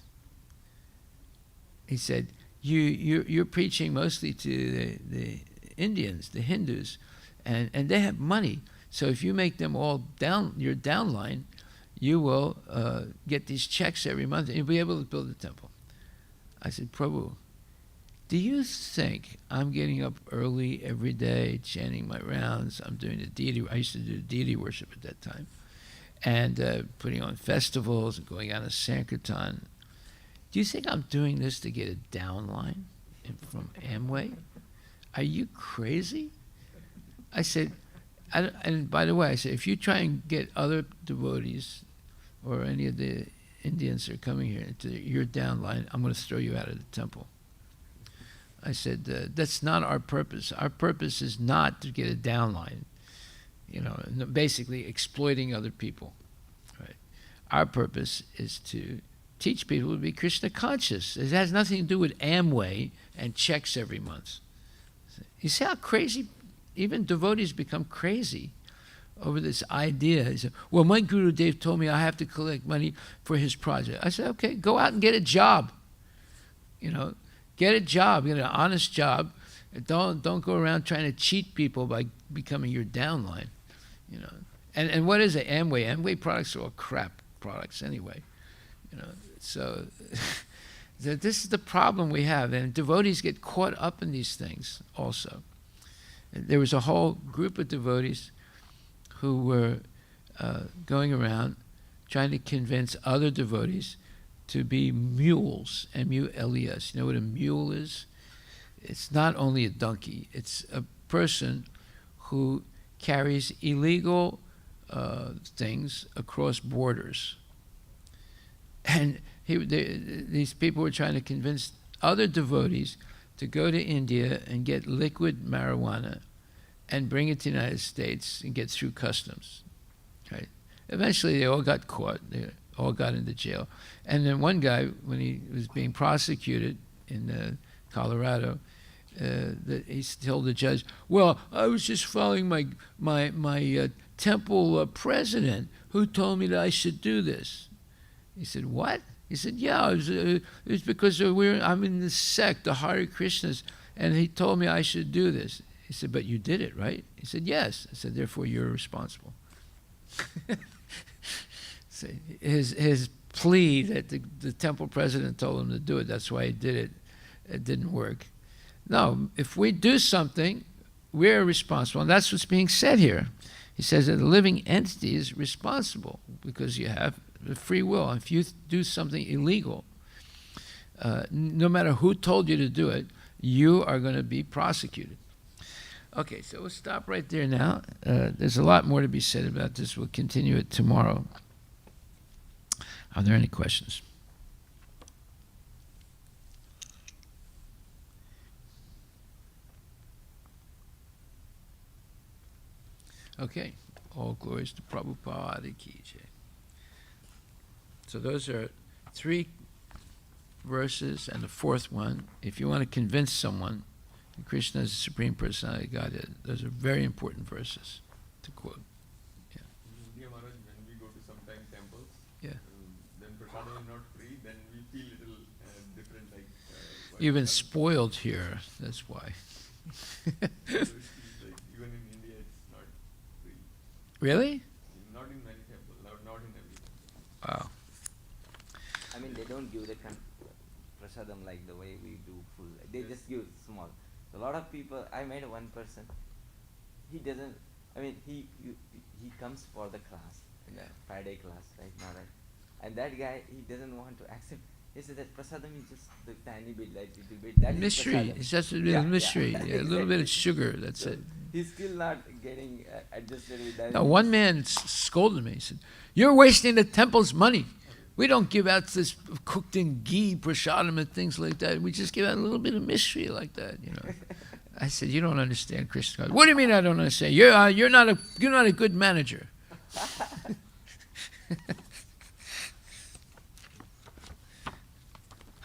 He said, you're preaching mostly to the Indians, the Hindus, and they have money. So if you make them all your downline, you will get these checks every month, and you'll be able to build a temple. I said, Prabhu, do you think I'm getting up early every day, chanting my rounds? I'm doing the deity. I used to do deity worship at that time, and putting on festivals and going on a Sankirtan. Do you think I'm doing this to get a downline from Amway? Are you crazy? I said, and by the way, I said, if you try and get other devotees or any of the Indians that are coming here into your downline, I'm going to throw you out of the temple. I said, that's not our purpose. Our purpose is not to get a downline, basically exploiting other people. Right? Our purpose is to teach people to be Krishna conscious. It has nothing to do with Amway and checks every month. You see how crazy, even devotees become crazy over this idea. He said, well, my Guru Dev told me I have to collect money for his project. I said, okay, go out and get a job. Get a job, get an honest job. Don't go around trying to cheat people by becoming your downline. And what is it? Amway? Amway products are all crap products anyway. So this is the problem we have, and devotees get caught up in these things also. There was a whole group of devotees who were going around trying to convince other devotees to be mules, M-U-L-E-S. You know what a mule is? It's not only a donkey. It's a person who carries illegal things across borders. And these people were trying to convince other devotees to go to India and get liquid marijuana and bring it to the United States and get through customs. Right? Eventually, they all got caught. They all got into jail. And then one guy, when he was being prosecuted in Colorado, he told the judge, well, I was just following my temple president who told me that I should do this. He said, what? He said, yeah, it was because I'm in this sect, the Hare Krishnas, and he told me I should do this. He said, but you did it, right? He said, yes. I said, therefore, you're responsible. So his plea that the temple president told him to do it, that's why he did it, it didn't work. No, if we do something, we're responsible. And that's what's being said here. He says that a living entity is responsible because you have the free will. If you do something illegal, no matter who told you to do it, you are going to be prosecuted. Okay, so we'll stop right there now. There's a lot more to be said about this. We'll continue it tomorrow. Are there any questions? Okay, all glories to Prabhupada Ki Jai. So those are 3 verses and the 4th one. If you want to convince someone that Krishna is the Supreme Personality of Godhead, those are very important verses to quote. Yeah. Dear Maharaj, when we go to sometimes temples, Yeah. then prasadam is not free, then we feel little different. You've been spoiled here, that's why. Even in India, it's not free. Really? Not in many temples, not in every temple. Wow. I mean, they don't give the prasadam like the way we do full. They just give small. So a lot of people, I met one person, he doesn't, I mean, he comes for the class, the Friday class, right now, right? And that guy, he doesn't want to accept. He said that prasadam is just the tiny bit, like little bit. That Mystery. Is It's just a little mystery. Yeah, a little bit of sugar, that's so it. He's still not getting adjusted with that. Now, one man scolded me. He said, "You're wasting the temple's money. We don't give out this cooked in ghee prasadam and things like that. We just give out a little bit of mystery like that, you know." I said, "You don't understand Krishna." What do you mean I don't understand? You're not a good manager.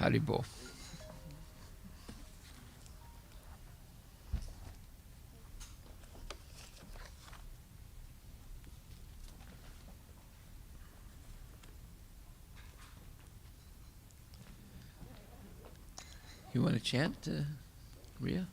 Haribol. You want to chant, Ria?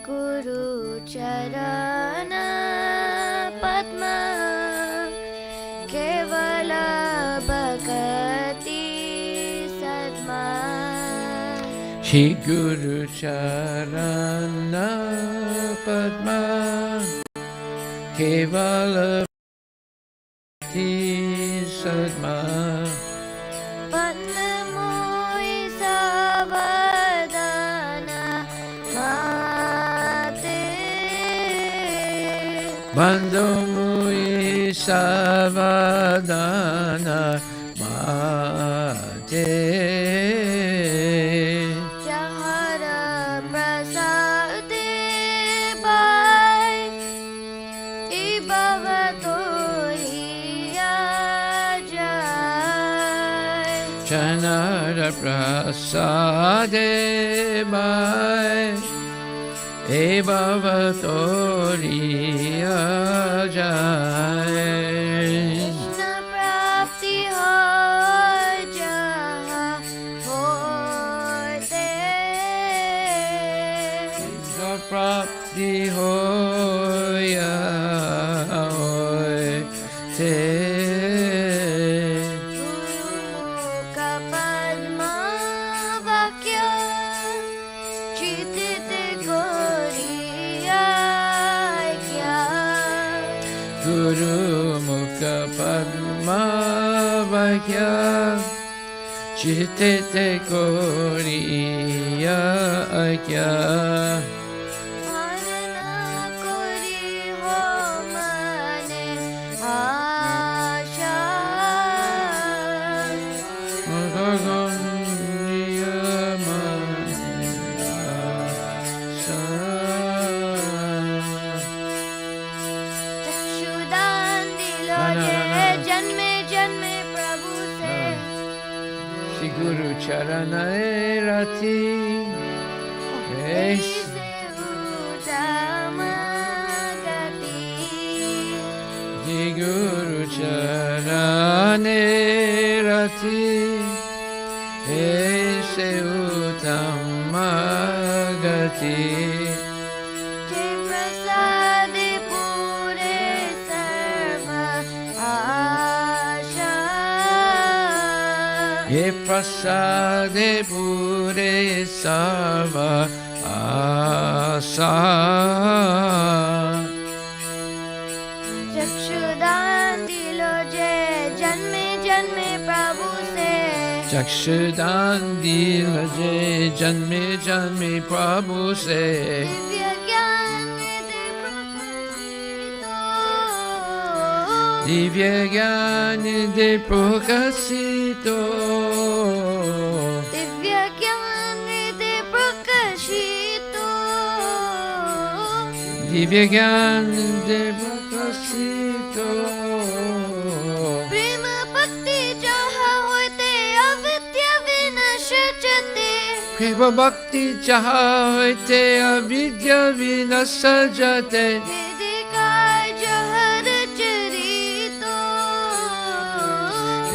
Guru Charana Padma Kevala Bhakati Sadma Shri Guru Charana Padma Kevala Bhakati Sadma Padma Mohi Savadana Bando mui savadana mate Jahara prasade bai Ibhavatoriya jai Chanara prasade bai Bhavatoriya jai Krishna prapti hoy jaha hote Krishna prapti hoya hoyte Gurumukha padma vakya chitite goriya kya Guru Mukha Padma Vakya Chitete Koriya Akya Arana kori ho mane asha Magaganiya चक्षुदान दिलो जे जन्मे जन्मे प्रभु से Shri Guru Charana Rati से उत्तम गति Shri Guru Charane Rati Ese Uttama Gati जे प्रसाद पूरे सर्व आशा Ye prasade pure sava asa चक्षुदान दिलो जे जन्मे जन्मे प्रभु से Chakshudan dil je janme janme prabhu se Divya ज्ञान दे प्रकाशितो Divya gyan de prokasito Divya ज्ञान दे प्रकाशितो Divya gyan de prokasito प्रेम भक्ति जहाँ होते अविद्या विनश्यते Prema bhakti jaha hoite avidya vinasajate वेदिकाय जहर चरितो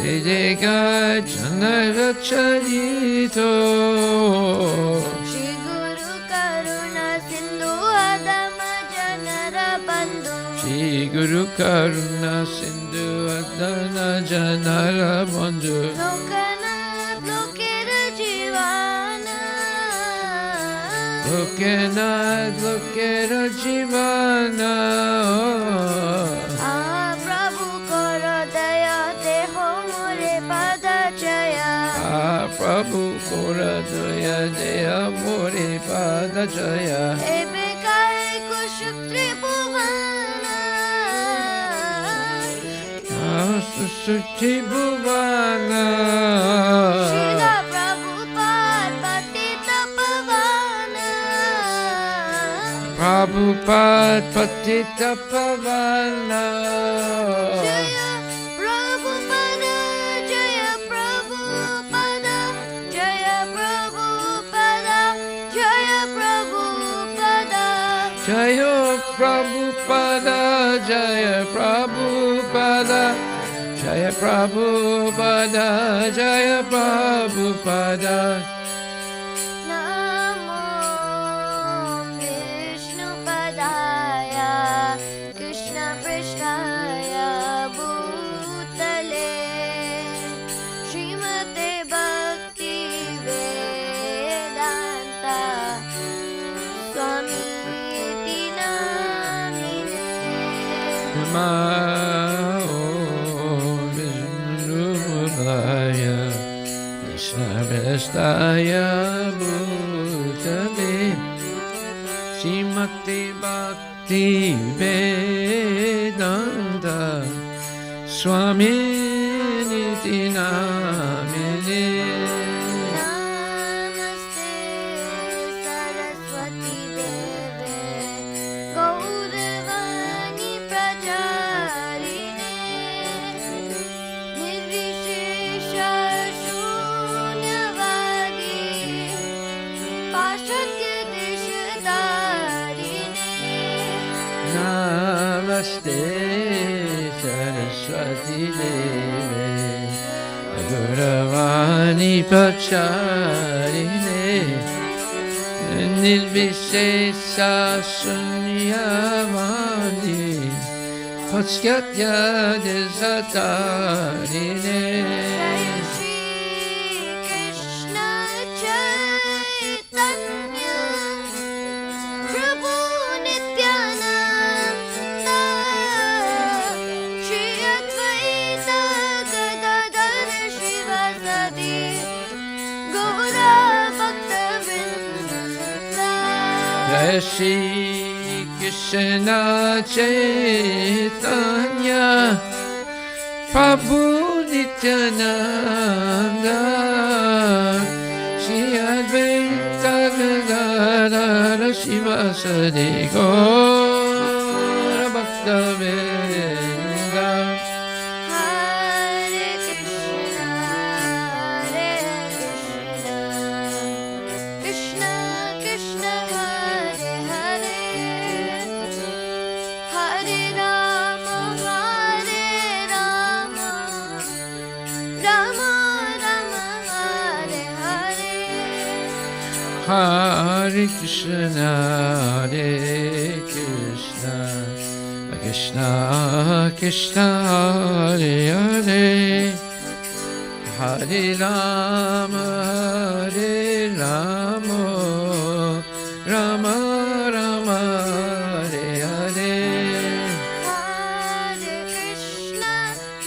Vedega janara charito श्री गुरु करुणा सिंधु अदम जनर बंधु Shri Guru Karuna Sindhu Adana Janara Bandhu Loknath लोकेर जीवाना Lokanath Lokera Jivana प्रभु कर दया देहो मोरे पद Jaya Prabhu Kora Daya Deya More Pada Jaya एबे काय कुशुक त्रिभुवना Susuchi Bhuvana Srila Prabhupada Patita Pavana Prabhupada Patita Pavana Jaya Prabhupada Jaya Prabhupada Jaya Prabhupada Jaya Prabhupada Jaya Prabhupada Jaya Prabhupada Jaya Prabhupada Jaya Prabhupada Namo Vishnupadaya Krishna Prishnaya Bhutale Srimate Bhakti Vedanta Swamiti Namine Namo Vishnupadaya Krishna Prestaya Bhutale Srimati Bhakti Vedanta Swami Niti Namine Namaste Saraswati Deve Gauravani Pracharine Nirvishesha Shunyavadi Paschatya Deshatarine Namaste Saraswati Deve Gauravani Pacharine Nirvishesha Sunyavadi Paschatya Desatarine Jai Shri Krishna Chaitanya Prabhu Nityananda Shri Advaita Gadadhar Shivasadi Gaura Bhakta Vrinda Jai Shri Krishna Chaitanya Prabhu Nityananda Shri Advaita Gadadhar Shivasadi Gaura Bhakta Vrinda Hare Krishna Krishna Krishna Hare Hare Hare Rama Hare Rama Rama Rama Hare Hare Hare Krishna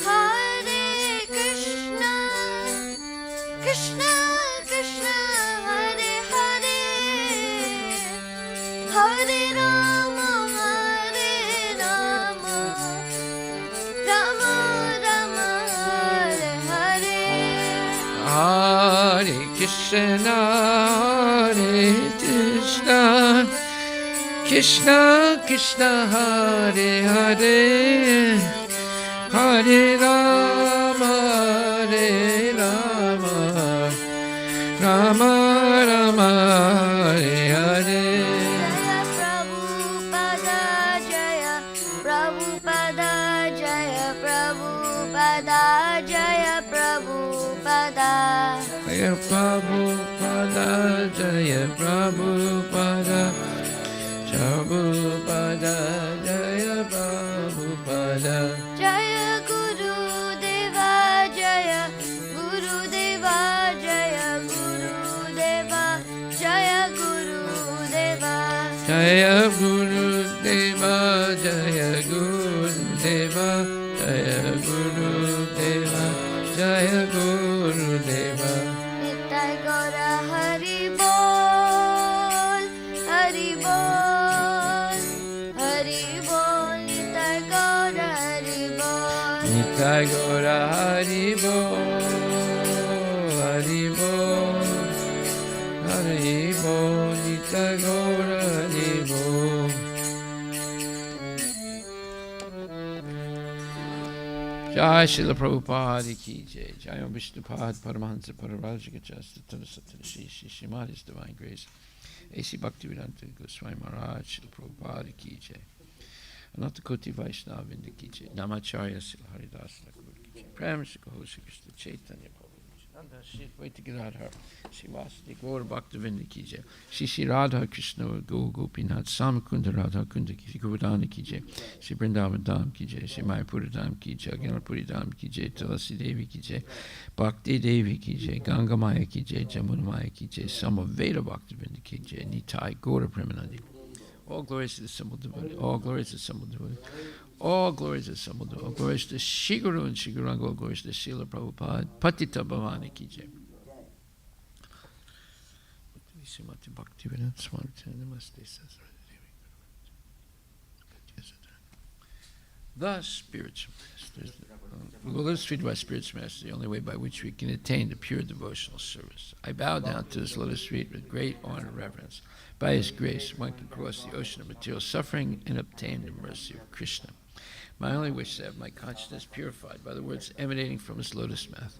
Hare Krishna Krishna Krishna Hare Hare Hare Rama Hare Rama Rama Rama Hare Hare Hare Krishna Krishna Krishna Hare Hare Hare Rama Hare Rama Rama Rama Hare Hare Hare Krishna Hare Krishna Krishna Krishna Hare Hare Hare Rama Hare Rama Rama Rama Hare Hare Jaya Prabhupada Jaya Prabhupada Jaya Prabhupada Jaya Prabhupada Jaya Prabhupada Jaya Prabhupada Jaya Prabhupada Jaya Guru Deva Jaya Guru Deva Jaya Guru Deva Jaya Guru Deva Jaya Guru Deva Jaya Guru Deva Jaya Guru Deva Jaya Guru Deva Nitai Gaura Hari Bol Hari Bol Hari Bol Nitai Gaura Hari Bol Nitai Gaura Haribo, Haribo, Haribo, Nitai Gaura Haribo. Jai Srila Prabhupada ki jai. Jai Om Vishnupad Paramahansa Paravajika Jasta Tadasatana Shri Shrimad Divine Grace. A.C. Bhaktivedanta Goswami Maharaj Srila Prabhupada ki jai. Anatakoti Vaishnava Vinda ki jai. Namacharya Srila Haridasa Thakur ki jai. Prem Sri Krishna Chaitanya Prabhu. Nanda Shri Vaita Giradhar Shri Vasudeva Gaur Bhaktivinda ki jai. Shri Radha Krishna Go Gopinath Samakunda Radha Kunda ki jai. Govardhana ki jai. Shri Vrindavan Dham ki jai. Shri Mayapura Dham ki jai. Ganapuri Dham ki jai. Tulasi Devi ki jai. Bhakti Devi ki jai. Ganga Maya ki jai. Jamuna Maya ki jai. Samaveda Bhaktivinda ki jai. Nitai Gaura Premanandi. All glories to the simple devotee. All glories to the simple devotee. All glories to the simple devotee. All glories to Shiguru and Shiguranga. All glories to Srila Prabhupada. Patita Bhavani ki jai. The spiritual masters. Well, let's treat by spiritual master the only way by which we can attain the pure devotional service. I bow down to his lotus feet with great honor and reverence. By his grace, one can cross the ocean of material suffering and obtain the mercy of Krishna. My only wish is to have my consciousness purified by the words emanating from his lotus mouth.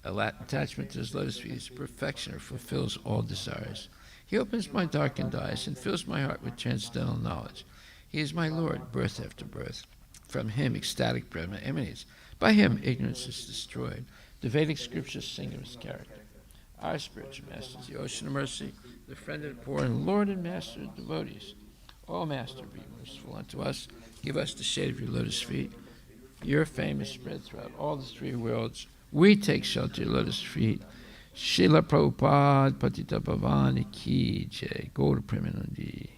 Attachment to his lotus feet is perfection or fulfills all desires. He opens my darkened eyes and fills my heart with transcendental knowledge. He is my Lord, birth after birth. From him, ecstatic Brahma emanates. By him, ignorance is destroyed. The Vedic scriptures sing of his character. Our spiritual master is the ocean of mercy, the friend of the poor, and Lord and master of devotees. O Master, be merciful unto us. Give us the shade of your lotus feet. Your fame is spread throughout all the three worlds. We take shelter of your lotus feet. Srila Prabhupada Patita Bhavani Ki Jai. Gaura Premanandi.